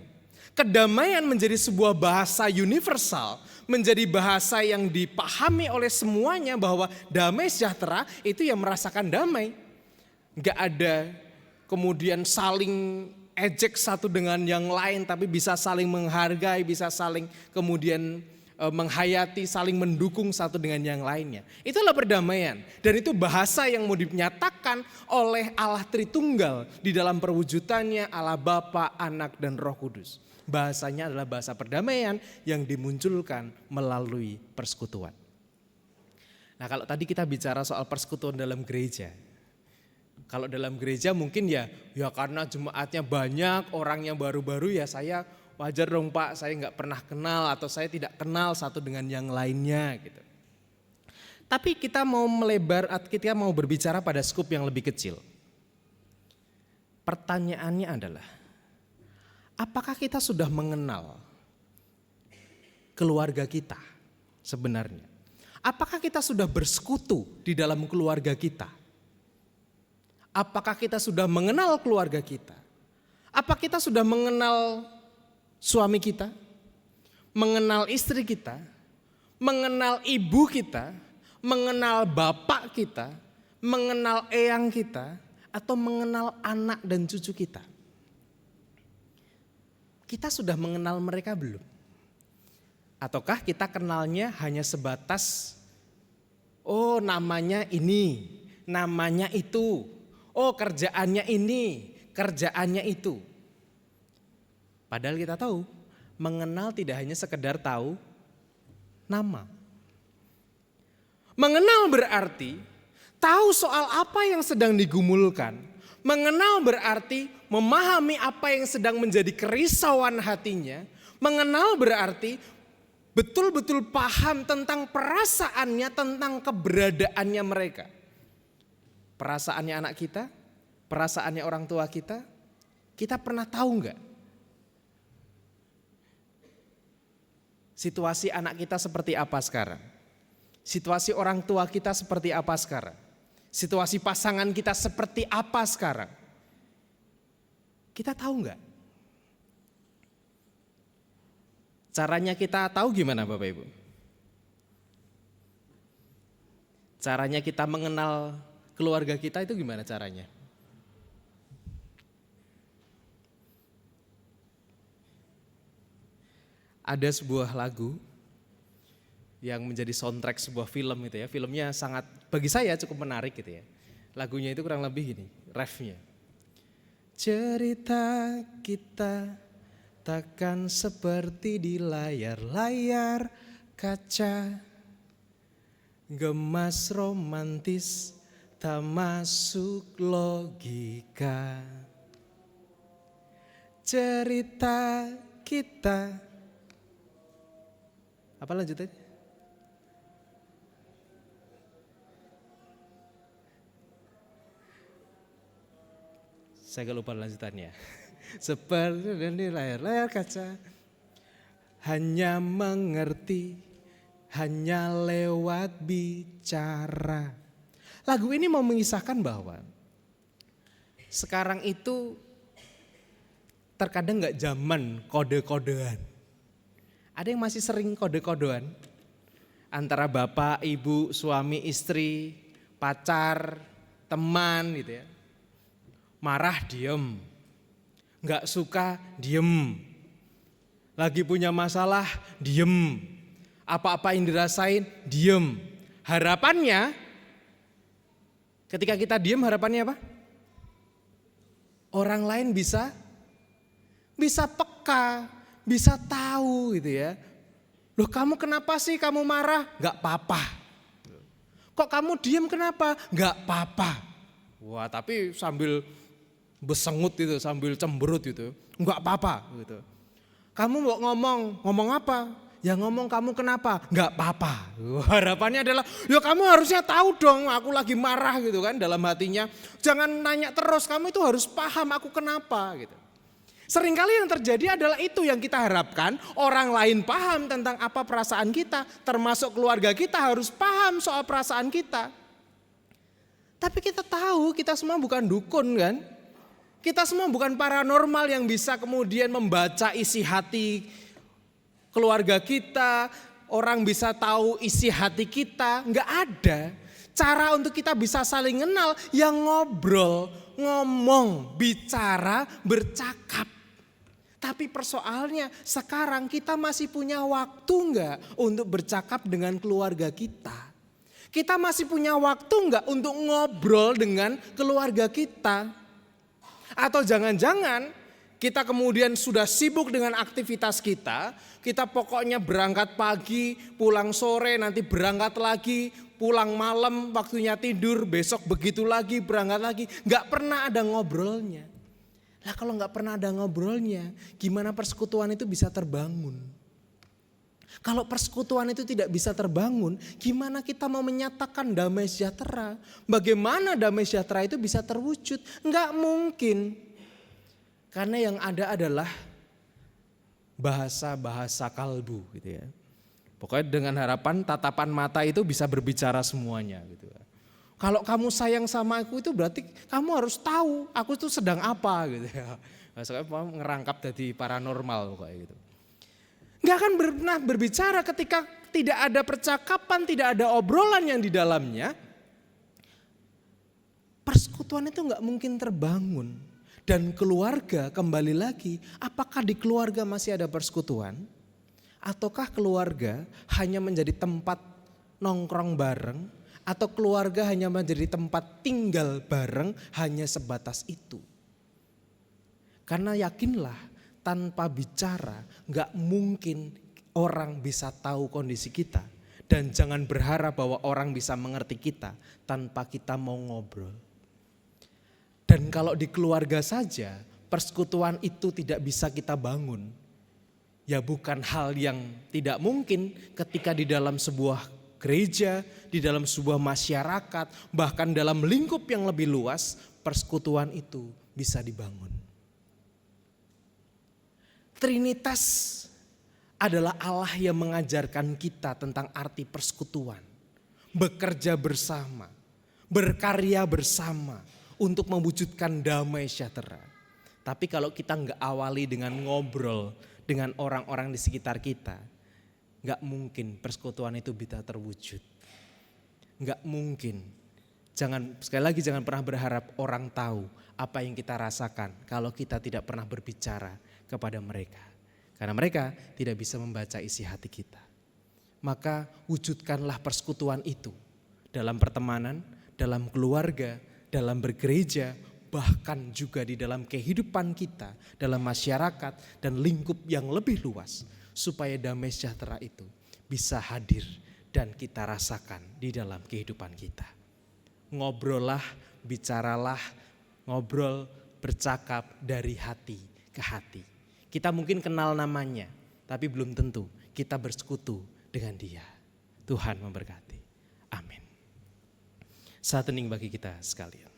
Kedamaian menjadi sebuah bahasa universal, menjadi bahasa yang dipahami oleh semuanya bahwa damai sejahtera itu yang merasakan damai. Enggak ada kemudian saling ejek satu dengan yang lain, tapi bisa saling menghargai, bisa saling kemudian menghayati, saling mendukung satu dengan yang lainnya. Itulah perdamaian. Dan itu bahasa yang mau dinyatakan oleh Allah Tritunggal di dalam perwujudannya Allah Bapa, Anak, dan Roh Kudus. Bahasanya adalah bahasa perdamaian yang dimunculkan melalui persekutuan. Nah, kalau tadi kita bicara soal persekutuan dalam gereja. Kalau dalam gereja mungkin ya karena jemaatnya banyak, orangnya baru-baru ya saya wajar dong Pak, saya nggak pernah kenal atau saya tidak kenal satu dengan yang lainnya gitu. Tapi kita mau melebar, kita mau berbicara pada skup yang lebih kecil. Pertanyaannya adalah, apakah kita sudah mengenal keluarga kita sebenarnya? Apakah kita sudah bersekutu di dalam keluarga kita? Apakah kita sudah mengenal keluarga kita? Apa kita sudah mengenal suami kita? Mengenal istri kita? Mengenal ibu kita? Mengenal bapak kita? Mengenal eyang kita? Atau mengenal anak dan cucu kita? Kita sudah mengenal mereka belum? Ataukah kita kenalnya hanya sebatas, oh namanya ini, namanya itu, oh kerjaannya ini, kerjaannya itu. Padahal kita tahu, mengenal tidak hanya sekedar tahu nama. Mengenal berarti tahu soal apa yang sedang digumulkan. Mengenal berarti memahami apa yang sedang menjadi kerisauan hatinya. Mengenal berarti betul-betul paham tentang perasaannya, tentang keberadaannya mereka. Perasaannya anak kita, perasaannya orang tua kita pernah tahu enggak? Situasi anak kita seperti apa sekarang? Situasi orang tua kita seperti apa sekarang? Situasi pasangan kita seperti apa sekarang? Kita tahu enggak? Caranya kita tahu gimana Bapak Ibu? Caranya kita mengenal keluarga kita itu gimana caranya? Ada sebuah lagu yang menjadi soundtrack sebuah film gitu ya. Filmnya sangat, bagi saya cukup menarik gitu ya. Lagunya itu kurang lebih gini, refnya. Cerita kita takkan seperti di layar-layar kaca. Gemas romantis tak masuk logika. Cerita kita. Apa lanjutannya? Saya gak lupa lanjutannya. Seperti di layar-layar kaca. Hanya mengerti, hanya lewat bicara. Lagu ini mau mengisahkan bahwa sekarang itu terkadang gak zaman kode-kodean. Ada yang masih sering kode-kodean antara bapak, ibu, suami, istri, pacar, teman gitu ya. Marah diem, gak suka diem, lagi punya masalah diem, apa-apa yang dirasain diem. Harapannya ketika kita diem harapannya apa? Orang lain bisa peka, bisa tahu gitu ya. Loh kamu kenapa sih kamu marah? Gak apa-apa. Kok kamu diem kenapa? Gak apa-apa. Wah tapi sambil besengut itu, sambil cemberut itu, enggak apa-apa gitu. Kamu mau ngomong apa? Ya ngomong kamu kenapa? Enggak apa-apa. Harapannya adalah, ya kamu harusnya tahu dong aku lagi marah gitu kan dalam hatinya. Jangan nanya terus, kamu itu harus paham aku kenapa gitu. Seringkali yang terjadi adalah itu yang kita harapkan, orang lain paham tentang apa perasaan kita, termasuk keluarga kita harus paham soal perasaan kita. Tapi kita tahu kita semua bukan dukun kan? Kita semua bukan paranormal yang bisa kemudian membaca isi hati keluarga kita, orang bisa tahu isi hati kita, enggak ada. Cara untuk kita bisa saling kenal yang ngobrol, ngomong, bicara, bercakap. Tapi persoalannya sekarang kita masih punya waktu enggak untuk bercakap dengan keluarga kita? Kita masih punya waktu enggak untuk ngobrol dengan keluarga kita? Atau jangan-jangan kita kemudian sudah sibuk dengan aktivitas kita pokoknya berangkat pagi, pulang sore, nanti berangkat lagi, pulang malam, waktunya tidur, besok begitu lagi, berangkat lagi. Gak pernah ada ngobrolnya. Lah kalau gak pernah ada ngobrolnya, gimana persekutuan itu bisa terbangun? Kalau persekutuan itu tidak bisa terbangun, gimana kita mau menyatakan damai sejahtera? Bagaimana damai sejahtera itu bisa terwujud? Enggak mungkin. Karena yang ada adalah bahasa-bahasa kalbu gitu ya. Pokoknya dengan harapan tatapan mata itu bisa berbicara semuanya gitu ya. Kalau kamu sayang sama aku itu berarti kamu harus tahu aku itu sedang apa gitu ya. Maksudnya ngerangkap jadi paranormal kayak gitu. Enggak akan pernah berbicara ketika tidak ada percakapan, tidak ada obrolan yang di dalamnya. Persekutuan itu enggak mungkin terbangun. Dan keluarga kembali lagi, apakah di keluarga masih ada persekutuan? Ataukah keluarga hanya menjadi tempat nongkrong bareng? Atau keluarga hanya menjadi tempat tinggal bareng hanya sebatas itu? Karena yakinlah tanpa bicara gak mungkin orang bisa tahu kondisi kita. Dan jangan berharap bahwa orang bisa mengerti kita tanpa kita mau ngobrol. Dan kalau di keluarga saja persekutuan itu tidak bisa kita bangun. Ya bukan hal yang tidak mungkin ketika di dalam sebuah gereja, di dalam sebuah masyarakat, bahkan dalam lingkup yang lebih luas persekutuan itu bisa dibangun. Trinitas adalah Allah yang mengajarkan kita tentang arti persekutuan. Bekerja bersama, berkarya bersama untuk mewujudkan damai sejahtera. Tapi kalau kita nggak awali dengan ngobrol dengan orang-orang di sekitar kita, nggak mungkin persekutuan itu bisa terwujud. Nggak mungkin. Sekali lagi jangan pernah berharap orang tahu apa yang kita rasakan kalau kita tidak pernah berbicara kepada mereka. Karena mereka tidak bisa membaca isi hati kita. Maka wujudkanlah persekutuan itu dalam pertemanan, dalam keluarga, dalam bergereja, bahkan juga di dalam kehidupan kita, dalam masyarakat dan lingkup yang lebih luas. Supaya damai sejahtera itu bisa hadir dan kita rasakan di dalam kehidupan kita. Ngobrollah, bicaralah, ngobrol, bercakap dari hati ke hati. Kita mungkin kenal namanya, tapi belum tentu kita bersekutu dengan dia. Tuhan memberkati. Amin. Saat hening bagi kita sekalian.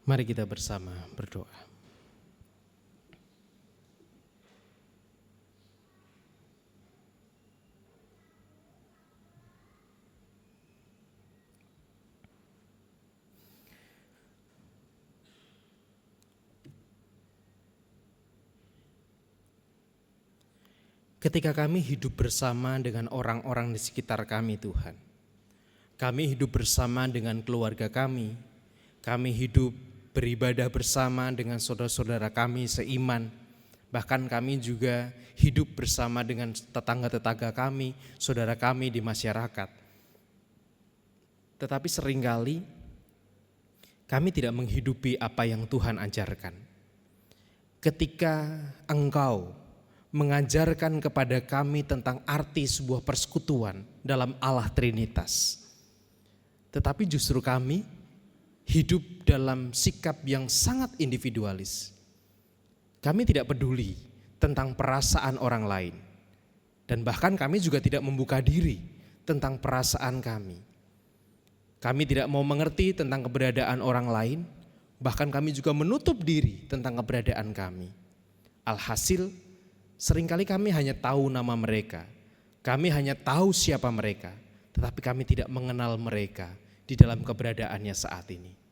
Mari kita bersama berdoa. Ketika kami hidup bersama dengan orang-orang di sekitar kami, Tuhan, kami hidup bersama dengan keluarga kami hidup beribadah bersama dengan saudara-saudara kami seiman, bahkan kami juga hidup bersama dengan tetangga-tetangga kami, saudara kami di masyarakat. Tetapi seringkali kami tidak menghidupi apa yang Tuhan ajarkan. Ketika Engkau mengajarkan kepada kami tentang arti sebuah persekutuan dalam Allah Trinitas, tetapi justru kami hidup dalam sikap yang sangat individualis. Kami tidak peduli tentang perasaan orang lain. Dan bahkan kami juga tidak membuka diri tentang perasaan kami. Kami tidak mau mengerti tentang keberadaan orang lain. Bahkan kami juga menutup diri tentang keberadaan kami. Alhasil, seringkali kami hanya tahu nama mereka. Kami hanya tahu siapa mereka. Tetapi kami tidak mengenal mereka di dalam keberadaannya saat ini.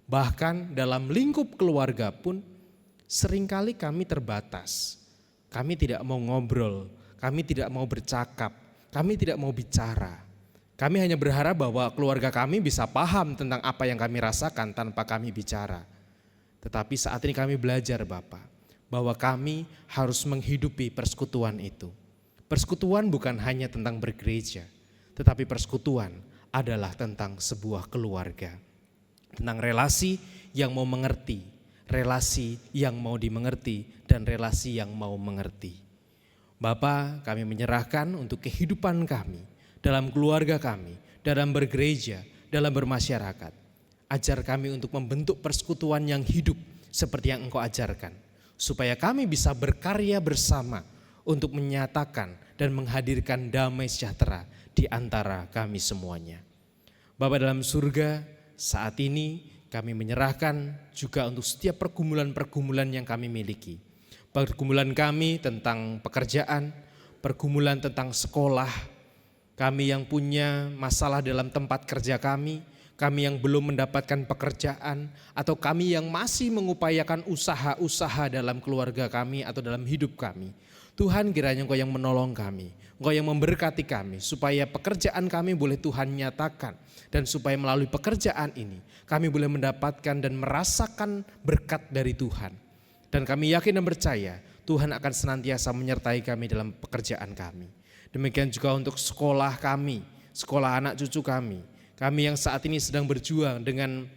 Bahkan dalam lingkup keluarga pun seringkali kami terbatas. Kami tidak mau ngobrol, kami tidak mau bercakap, kami tidak mau bicara. Kami hanya berharap bahwa keluarga kami bisa paham tentang apa yang kami rasakan tanpa kami bicara. Tetapi saat ini kami belajar Bapak, bahwa kami harus menghidupi persekutuan itu. Persekutuan bukan hanya tentang bergereja, tetapi persekutuan adalah tentang sebuah keluarga. Tentang relasi yang mau mengerti, relasi yang mau dimengerti, dan relasi yang mau mengerti. Bapa, kami menyerahkan untuk kehidupan kami, dalam keluarga kami, dalam bergereja, dalam bermasyarakat. Ajar kami untuk membentuk persekutuan yang hidup seperti yang Engkau ajarkan, supaya kami bisa berkarya bersama untuk menyatakan dan menghadirkan damai sejahtera di antara kami semuanya. Bapa dalam surga, saat ini kami menyerahkan juga untuk setiap pergumulan-pergumulan yang kami miliki. Pergumulan kami tentang pekerjaan, pergumulan tentang sekolah, kami yang punya masalah dalam tempat kerja kami yang belum mendapatkan pekerjaan, atau kami yang masih mengupayakan usaha-usaha dalam keluarga kami atau dalam hidup kami. Tuhan, kiranya Engkau yang menolong kami, Engkau yang memberkati kami, supaya pekerjaan kami boleh Tuhan nyatakan, dan supaya melalui pekerjaan ini kami boleh mendapatkan dan merasakan berkat dari Tuhan. Dan kami yakin dan percaya Tuhan akan senantiasa menyertai kami dalam pekerjaan kami. Demikian juga untuk sekolah kami, sekolah anak cucu kami yang saat ini sedang berjuang dengan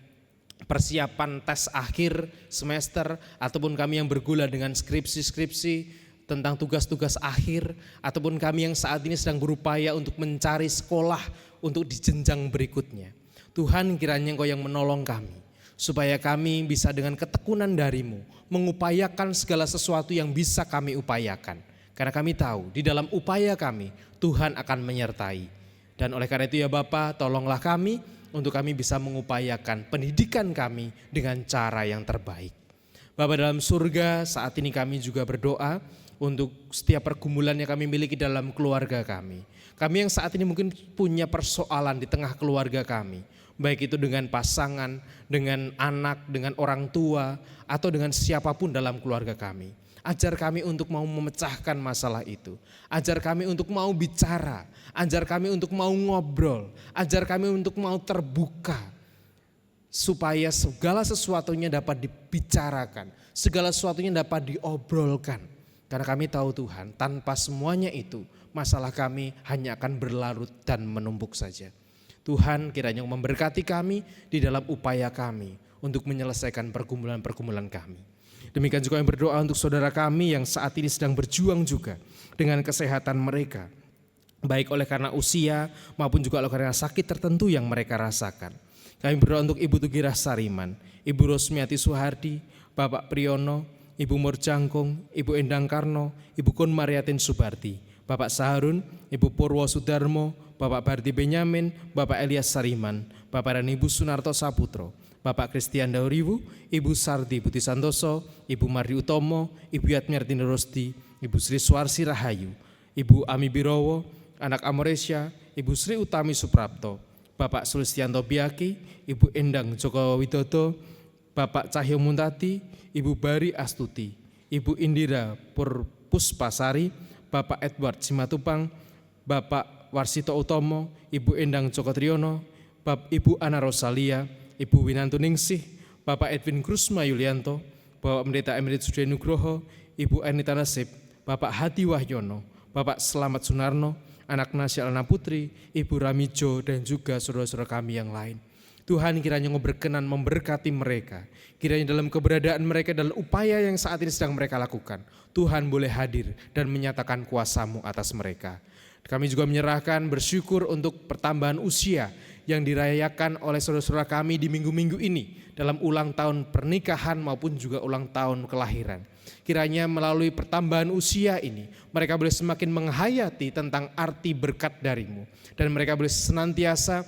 persiapan tes akhir semester, ataupun kami yang bergula dengan skripsi-skripsi tentang tugas-tugas akhir, ataupun kami yang saat ini sedang berupaya untuk mencari sekolah untuk di jenjang berikutnya. Tuhan, kiranya Engkau yang menolong kami, supaya kami bisa dengan ketekunan dari-Mu mengupayakan segala sesuatu yang bisa kami upayakan. Karena kami tahu di dalam upaya kami Tuhan akan menyertai. Dan oleh karena itu ya Bapa, tolonglah kami untuk kami bisa mengupayakan pendidikan kami dengan cara yang terbaik. Bapa dalam surga, saat ini kami juga berdoa untuk setiap pergumulan yang kami miliki dalam keluarga kami. Kami yang saat ini mungkin punya persoalan di tengah keluarga kami, baik itu dengan pasangan, dengan anak, dengan orang tua, atau dengan siapapun dalam keluarga kami. Ajar kami untuk mau memecahkan masalah itu. Ajar kami untuk mau bicara. Ajar kami untuk mau ngobrol. Ajar kami untuk mau terbuka. Supaya segala sesuatunya dapat dibicarakan. Segala sesuatunya dapat diobrolkan. Karena kami tahu Tuhan, tanpa semuanya itu, masalah kami hanya akan berlarut dan menumpuk saja. Tuhan, kiranya memberkati kami di dalam upaya kami untuk menyelesaikan pergumulan-pergumulan kami. Demikian juga yang berdoa untuk saudara kami yang saat ini sedang berjuang juga dengan kesehatan mereka, baik oleh karena usia maupun juga oleh karena sakit tertentu yang mereka rasakan. Kami berdoa untuk Ibu Tugira Sariman, Ibu Rosmiati Suhardi, Bapak Priyono, Ibu Morjangkung, Ibu Endang Karno, Ibu Kun Mariatin Subarti, Bapak Saharun, Ibu Purwo Sudarmo, Bapak Bardi Benyamin, Bapak Elias Sariman, Bapak dan Ibu Sunarto Saputro, Bapak Christian Dauriwu, Ibu Sardi Putih Santoso, Ibu Mardi Utomo, Ibu Yatmiartini Rosti, Ibu Sri Suarsi Rahayu, Ibu Ami Birowo, Anak Amoresya, Ibu Sri Utami Suprapto, Bapak Sulistianto Biaki, Ibu Endang Joko Widodo, Bapak Cahyo Muntati, Ibu Bari Astuti, Ibu Indira Puspasari, Bapak Edward Simatupang, Bapak Warsito Utomo, Ibu Endang Joko Triyono, Ibu Ana Rosalia, Ibu Winantu Ningsih, Bapak Edwin Krusma Yulianto, Bapak Pendeta Emerit Sudya Nugroho, Ibu Anita Nasib, Bapak Hadi Wahyono, Bapak Selamat Sunarno, Anak Nasya Alana Putri, Ibu Ramijo, dan juga saudara-saudara kami yang lain. Tuhan, kiranya Engkau berkenan memberkati mereka. Kiranya dalam keberadaan mereka, dalam upaya yang saat ini sedang mereka lakukan, Tuhan boleh hadir dan menyatakan kuasa-Mu atas mereka. Kami juga menyerahkan bersyukur untuk pertambahan usia yang dirayakan oleh saudara-saudara kami di minggu-minggu ini dalam ulang tahun pernikahan maupun juga ulang tahun kelahiran. Kiranya melalui pertambahan usia ini mereka boleh semakin menghayati tentang arti berkat dari-Mu, dan mereka boleh senantiasa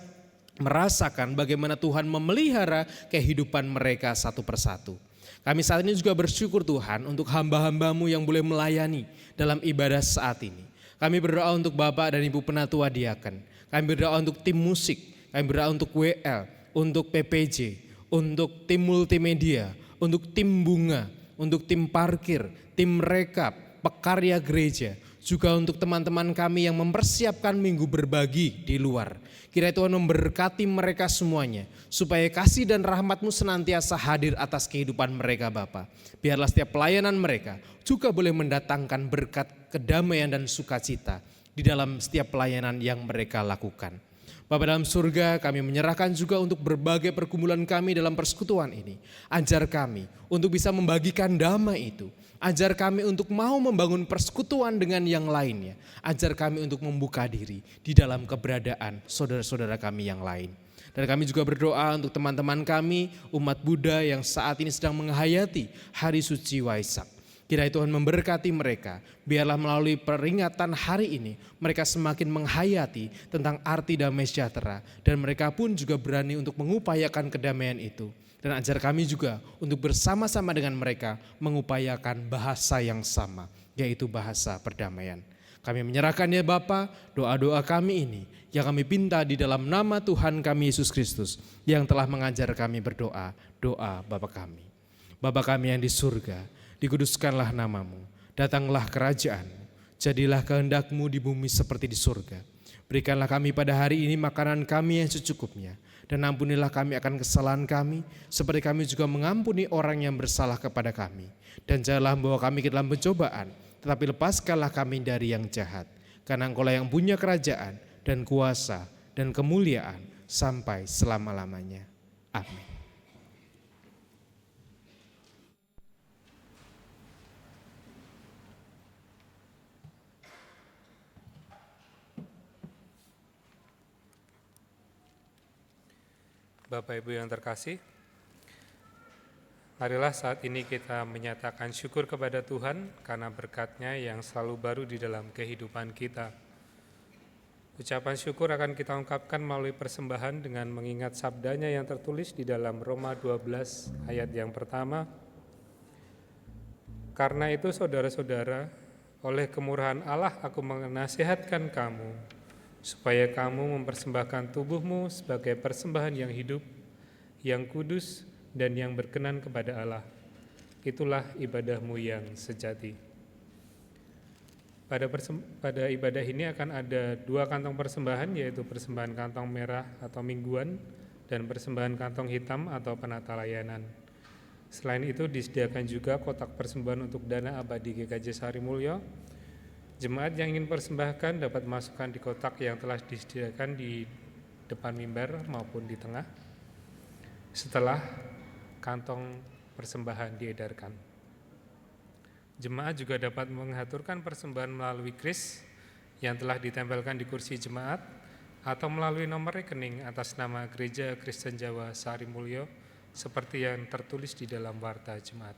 merasakan bagaimana Tuhan memelihara kehidupan mereka satu persatu. Kami saat ini juga bersyukur Tuhan untuk hamba-hamba-Mu yang boleh melayani dalam ibadah saat ini. Kami berdoa untuk Bapak dan Ibu Penatua Diaken. Kami berdoa untuk tim musik. Kami berdoa untuk WL, untuk PPJ, untuk tim multimedia, untuk tim bunga, untuk tim parkir, tim rekap, pekarya gereja, juga untuk teman-teman kami yang mempersiapkan minggu berbagi di luar. Kiranya Tuhan memberkati mereka semuanya, supaya kasih dan rahmat-Mu senantiasa hadir atas kehidupan mereka Bapa. Biarlah setiap pelayanan mereka juga boleh mendatangkan berkat kedamaian dan sukacita di dalam setiap pelayanan yang mereka lakukan. Bapa dalam surga, kami menyerahkan juga untuk berbagai pergumulan kami dalam persekutuan ini. Ajar kami untuk bisa membagikan damai itu. Ajar kami untuk mau membangun persekutuan dengan yang lainnya. Ajar kami untuk membuka diri di dalam keberadaan saudara-saudara kami yang lain. Dan kami juga berdoa untuk teman-teman kami, umat Buddha yang saat ini sedang menghayati hari suci Waisak. Kiranya Tuhan memberkati mereka, biarlah melalui peringatan hari ini mereka semakin menghayati tentang arti damai sejahtera. Dan mereka pun juga berani untuk mengupayakan kedamaian itu. Dan ajar kami juga untuk bersama-sama dengan mereka mengupayakan bahasa yang sama, yaitu bahasa perdamaian. Kami menyerahkan ya Bapa, doa-doa kami ini yang kami pinta di dalam nama Tuhan kami Yesus Kristus yang telah mengajar kami berdoa, doa Bapa kami. Bapa kami yang di surga, dikuduskanlah namamu, datanglah kerajaan-Mu, jadilah kehendak-Mu di bumi seperti di surga. Berikanlah kami pada hari ini makanan kami yang secukupnya, dan ampunilah kami akan kesalahan kami, seperti kami juga mengampuni orang yang bersalah kepada kami. Dan janganlah membawa kami ke dalam pencobaan, tetapi lepaskanlah kami dari yang jahat. Karena Engkau-lah yang punya kerajaan dan kuasa dan kemuliaan sampai selama-lamanya. Amin. Bapak Ibu yang terkasih, marilah saat ini kita menyatakan syukur kepada Tuhan karena berkat-Nya yang selalu baru di dalam kehidupan kita. Ucapan syukur akan kita ungkapkan melalui persembahan dengan mengingat sabdanya yang tertulis di dalam Roma 12 ayat yang pertama. Karena itu saudara-saudara, oleh kemurahan Allah aku menasihatkan kamu, supaya kamu mempersembahkan tubuhmu sebagai persembahan yang hidup, yang kudus, dan yang berkenan kepada Allah. Itulah ibadahmu yang sejati. Pada ibadah ini akan ada 2 kantong persembahan, yaitu persembahan kantong merah atau mingguan, dan persembahan kantong hitam atau penata layanan. Selain itu disediakan juga kotak persembahan untuk dana abadi GKJ Sarimulyo. Jemaat yang ingin persembahkan dapat masukkan di kotak yang telah disediakan di depan mimbar maupun di tengah setelah kantong persembahan diedarkan. Jemaat juga dapat mengaturkan persembahan melalui kris yang telah ditempelkan di kursi jemaat atau melalui nomor rekening atas nama Gereja Kristen Jawa Sarimulyo seperti yang tertulis di dalam warta jemaat.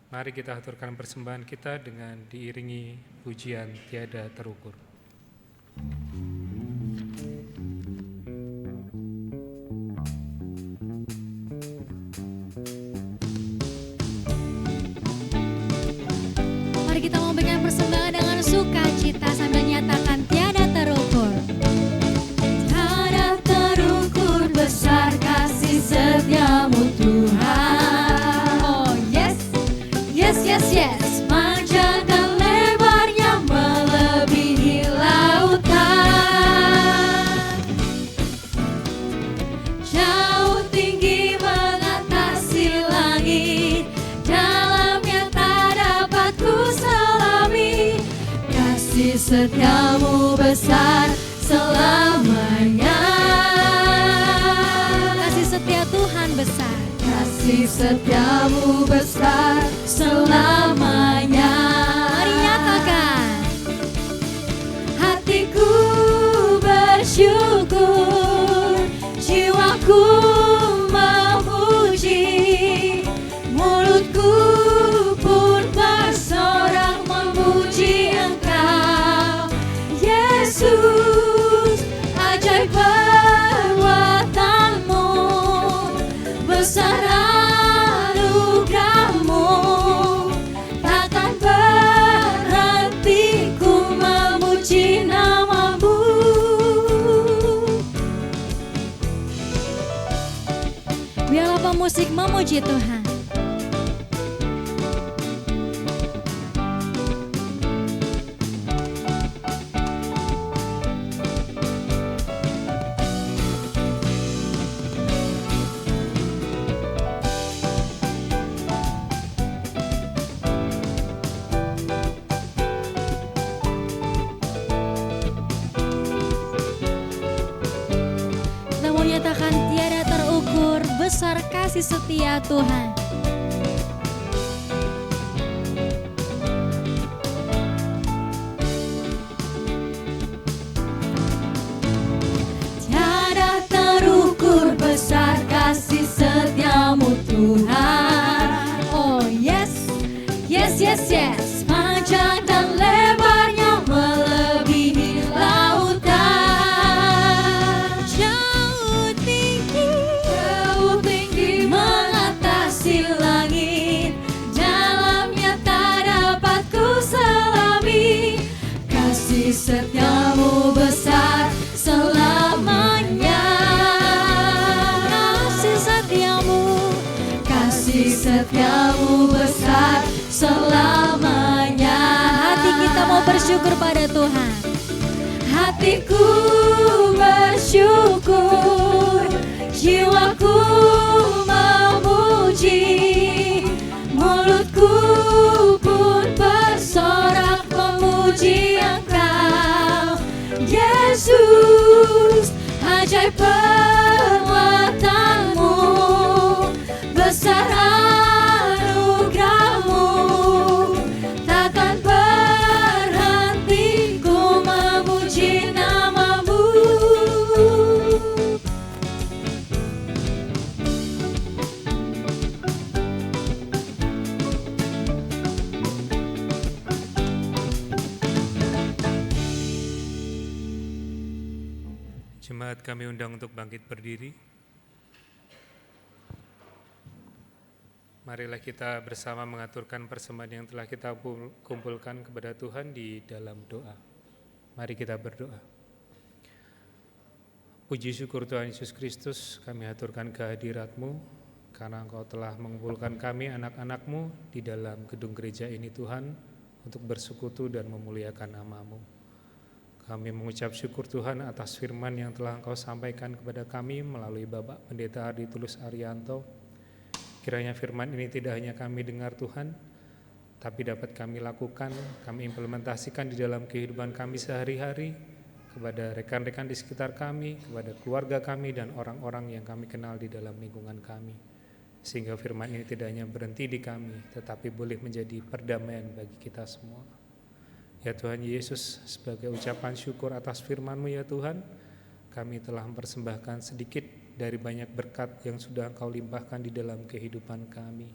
Mari kita aturkan persembahan kita dengan diiringi pujian tiada terukur. Mari kita memberikan persembahan dengan sukacita sambil nyatakan tiada terukur. Tiada terukur besar kasih setiamu Tuhan. Oh yes, yes, yes, yes. Panjang dan lebarnya melebihi lautan. Jauh tinggi mengatasi langit, dalamnya tak dapat ku selami. Kasih setiamu besar selamanya. Kasih setia Tuhan besar. Kasih setiamu besar selamanya. Mari nyatakan. Hatiku bersyukur, jiwaku memuji, mulutku pun bersorak memuji Engkau, Yesus. Ajaib perbuatanmu, besar anugerahmu, takkan berhenti ku memuji namamu. Biarlah pemusik memuji Tuhan. setia Tuhan. Tiada terukur besar kasih setiamu Tuhan. Oh yes, yes, yes, yes. Panjang dan lebarnya melebihi lautan. Jauh tinggi mengatasi langit. Dalamnya tak dapat ku selami. Kasih setiamu besar selamanya. Kasih setiamu besar selamanya. Hati kita mau bersyukur pada Tuhan. Hatiku bersyukur, jiwaku memuji, mulutku pun bersorak memuji Engkau, Yesus. Ajaib perbuatanmu, besar anugerahmu, takkan berhenti ku memuji namamu. Jemaat kami undang untuk bangkit berdiri. Marilah kita bersama mengaturkan persembahan yang telah kita kumpulkan kepada Tuhan di dalam doa. Mari kita berdoa. Puji syukur Tuhan Yesus Kristus, kami aturkan kehadirat-Mu karena Engkau telah mengumpulkan kami anak-anak-Mu di dalam gedung gereja ini Tuhan untuk bersekutu dan memuliakan nama-Mu. Kami mengucap syukur Tuhan atas firman yang telah Engkau sampaikan kepada kami melalui Bapak Pendeta Ardi Tulus Arianto. Kiranya firman ini tidak hanya kami dengar Tuhan, tapi dapat kami lakukan, kami implementasikan di dalam kehidupan kami sehari-hari, kepada rekan-rekan di sekitar kami, kepada keluarga kami dan orang-orang yang kami kenal di dalam lingkungan kami. Sehingga firman ini tidak hanya berhenti di kami, tetapi boleh menjadi perdamaian bagi kita semua. Ya Tuhan Yesus, sebagai ucapan syukur atas firman-Mu ya Tuhan, kami telah mempersembahkan sedikit dari banyak berkat yang sudah Engkau limpahkan di dalam kehidupan kami.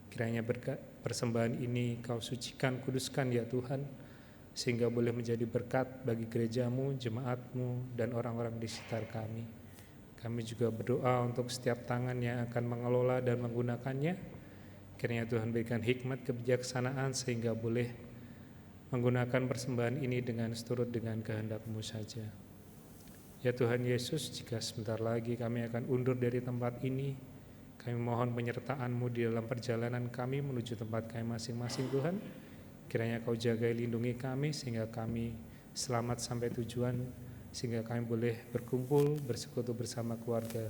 Kiranya berkat persembahan ini Kau sucikan, kuduskan ya Tuhan, sehingga boleh menjadi berkat bagi gereja-Mu, jemaat-Mu, dan orang-orang di sekitar kami. Kami juga berdoa untuk setiap tangan yang akan mengelola dan menggunakannya. Kiranya Tuhan berikan hikmat kebijaksanaan sehingga boleh menggunakan persembahan ini dengan seturut dengan kehendak-Mu saja. Ya Tuhan Yesus, jika sebentar lagi kami akan undur dari tempat ini, kami mohon penyertaan-Mu di dalam perjalanan kami menuju tempat kami masing-masing Tuhan. Kiranya Kau jaga lindungi kami sehingga kami selamat sampai tujuan, sehingga kami boleh berkumpul, bersekutu bersama keluarga.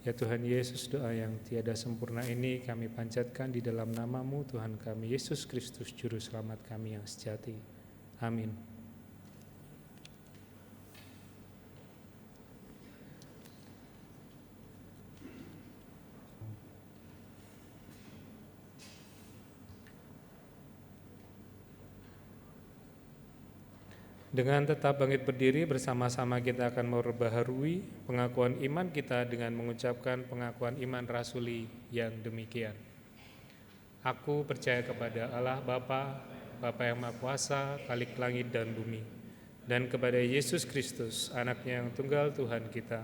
Ya Tuhan Yesus, doa yang tiada sempurna ini kami panjatkan di dalam nama-Mu Tuhan kami Yesus Kristus, Juru Selamat kami yang sejati. Amin. Dengan tetap bangkit berdiri bersama-sama kita akan memperbaharui pengakuan iman kita dengan mengucapkan pengakuan iman rasuli yang demikian. Aku percaya kepada Allah Bapa, Bapa yang Maha Kuasa, Khalik langit dan bumi, dan kepada Yesus Kristus, Anaknya yang tunggal Tuhan kita,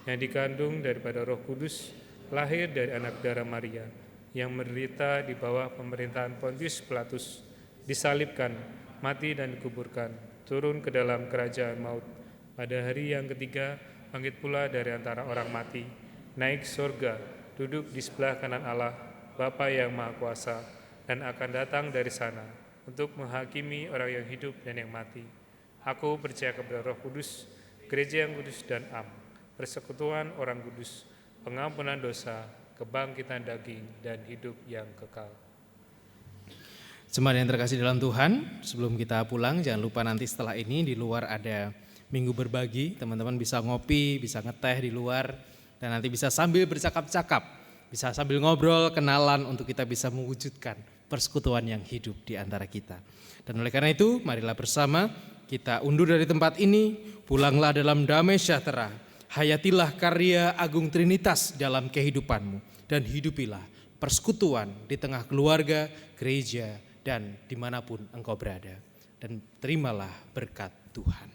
yang dikandung daripada Roh Kudus, lahir dari anak darah Maria, yang menderita di bawah pemerintahan Pontius Pilatus, disalibkan, mati dan dikuburkan, turun ke dalam kerajaan maut, pada hari yang ketiga bangkit pula dari antara orang mati, naik surga, duduk di sebelah kanan Allah, Bapa yang Maha Kuasa, dan akan datang dari sana untuk menghakimi orang yang hidup dan yang mati. Aku percaya kepada Roh Kudus, gereja yang kudus dan am, persekutuan orang kudus, pengampunan dosa, kebangkitan daging, dan hidup yang kekal. Jemaat yang terkasih dalam Tuhan, sebelum kita pulang jangan lupa nanti setelah ini di luar ada minggu berbagi, teman-teman bisa ngopi, bisa ngeteh di luar, dan nanti bisa sambil bercakap-cakap bisa sambil ngobrol, kenalan untuk kita bisa mewujudkan persekutuan yang hidup di antara kita. Dan oleh karena itu, marilah bersama kita undur dari tempat ini, pulanglah dalam damai sejahtera, hayatilah karya Agung Trinitas dalam kehidupanmu, dan hidupilah persekutuan di tengah keluarga, gereja, dan dimanapun engkau berada. Dan terimalah berkat Tuhan.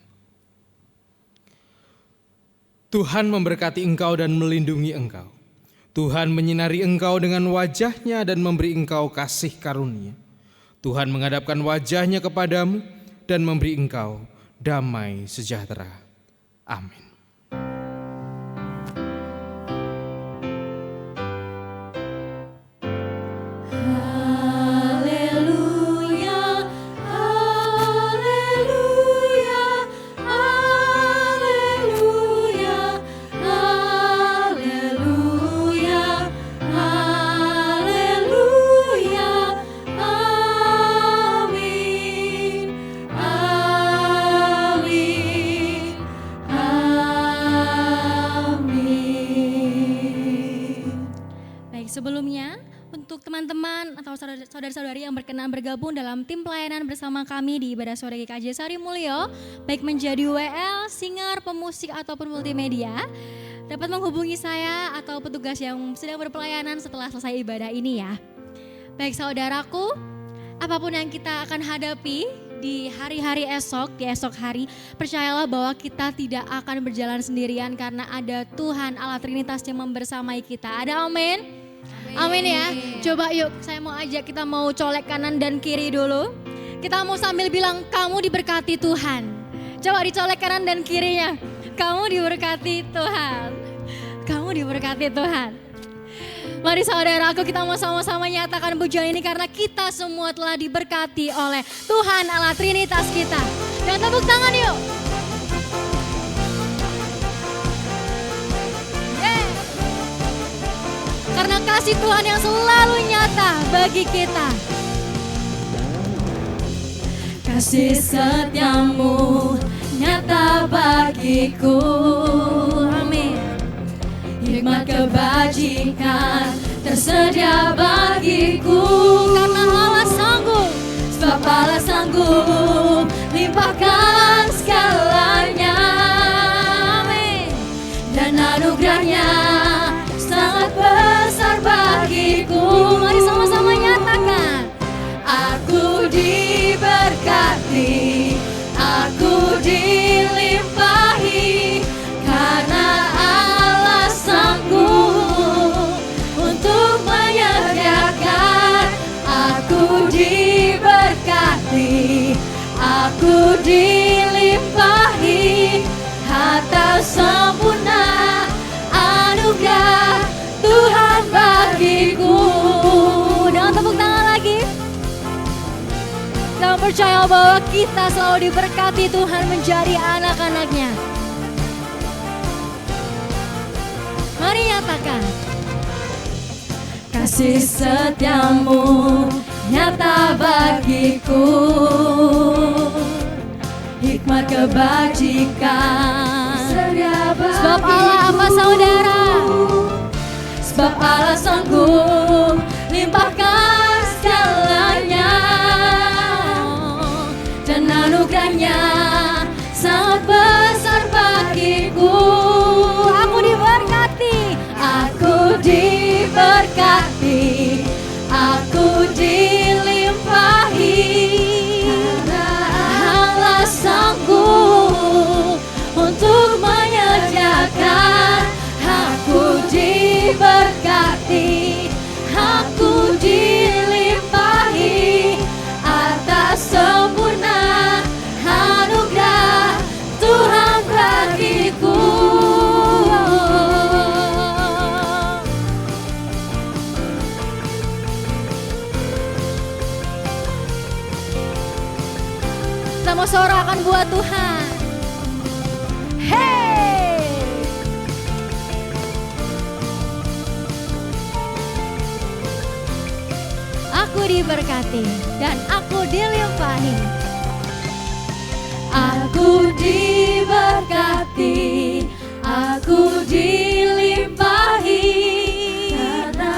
Tuhan memberkati engkau dan melindungi engkau. Tuhan menyinari engkau dengan wajah-Nya dan memberi engkau kasih karunia. Tuhan menghadapkan wajah-Nya kepadamu dan memberi engkau damai sejahtera. Amin. Sebelumnya, untuk teman-teman atau saudara-saudari yang berkenan bergabung dalam tim pelayanan bersama kami di ibadah sore GKJ Sari Mulyo, baik menjadi WL, singer, pemusik ataupun multimedia, dapat menghubungi saya atau petugas yang sedang berpelayanan setelah selesai ibadah ini ya. Baik saudaraku, apapun yang kita akan hadapi di hari-hari esok, di esok hari, percayalah bahwa kita tidak akan berjalan sendirian karena ada Tuhan Allah Trinitas yang membersamai kita. Ada amin? Amin ya. Coba yuk, saya mau ajak kita mau colek kanan dan kiri dulu. Kita mau sambil bilang kamu diberkati Tuhan. Coba dicolek kanan dan kirinya. Kamu diberkati Tuhan. Kamu diberkati Tuhan. Mari saudaraku, kita mau sama-sama nyatakan pujian ini karena kita semua telah diberkati oleh Tuhan Allah Trinitas kita. Dan tepuk tangan yuk. Karena kasih Tuhan yang selalu nyata bagi kita. Kasih setiamu nyata bagiku. Amin. Hikmat kebajikan tersedia bagiku. Karena Allah sanggup, sebab Allah sanggup limpahkan segalanya. Amin. Dan anugerahnya sangat besar bagiku. Mari sama-sama nyatakan. Aku diberkati, aku dilimpahi, karena Allah sanggup untuk menyediakan. Aku diberkati, aku dilimpahi, harta sempurna anugerah Tuhan bagiku. Dengan tepuk tangan lagi. Kita percaya bahwa kita selalu diberkati Tuhan menjadi anak-anaknya. Mari nyatakan. Kasih setiamu nyata bagiku. Hikmat kebajikan sebab Allah apa saudara? Sebab Allah sanggup limpahkan segalanya. Dan anugerahnya sangat besar bagiku. Aku diberkati, aku diberkati, aku dilimpahi, karena Allah sanggup untuk menyediakan. Aku diberkati, aku dilimpahi, atas sempurna anugerah Tuhan bagiku. Kita mau sorakan buat Tuhan. Hey! Aku diberkati dan aku dilimpahi. Aku diberkati, aku dilimpahi, karena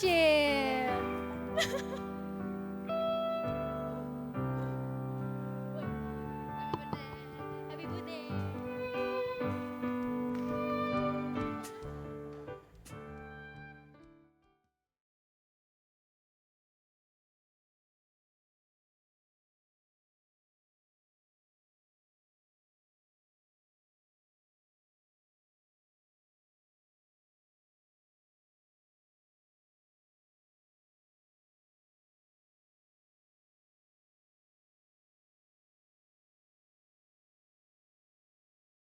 worship.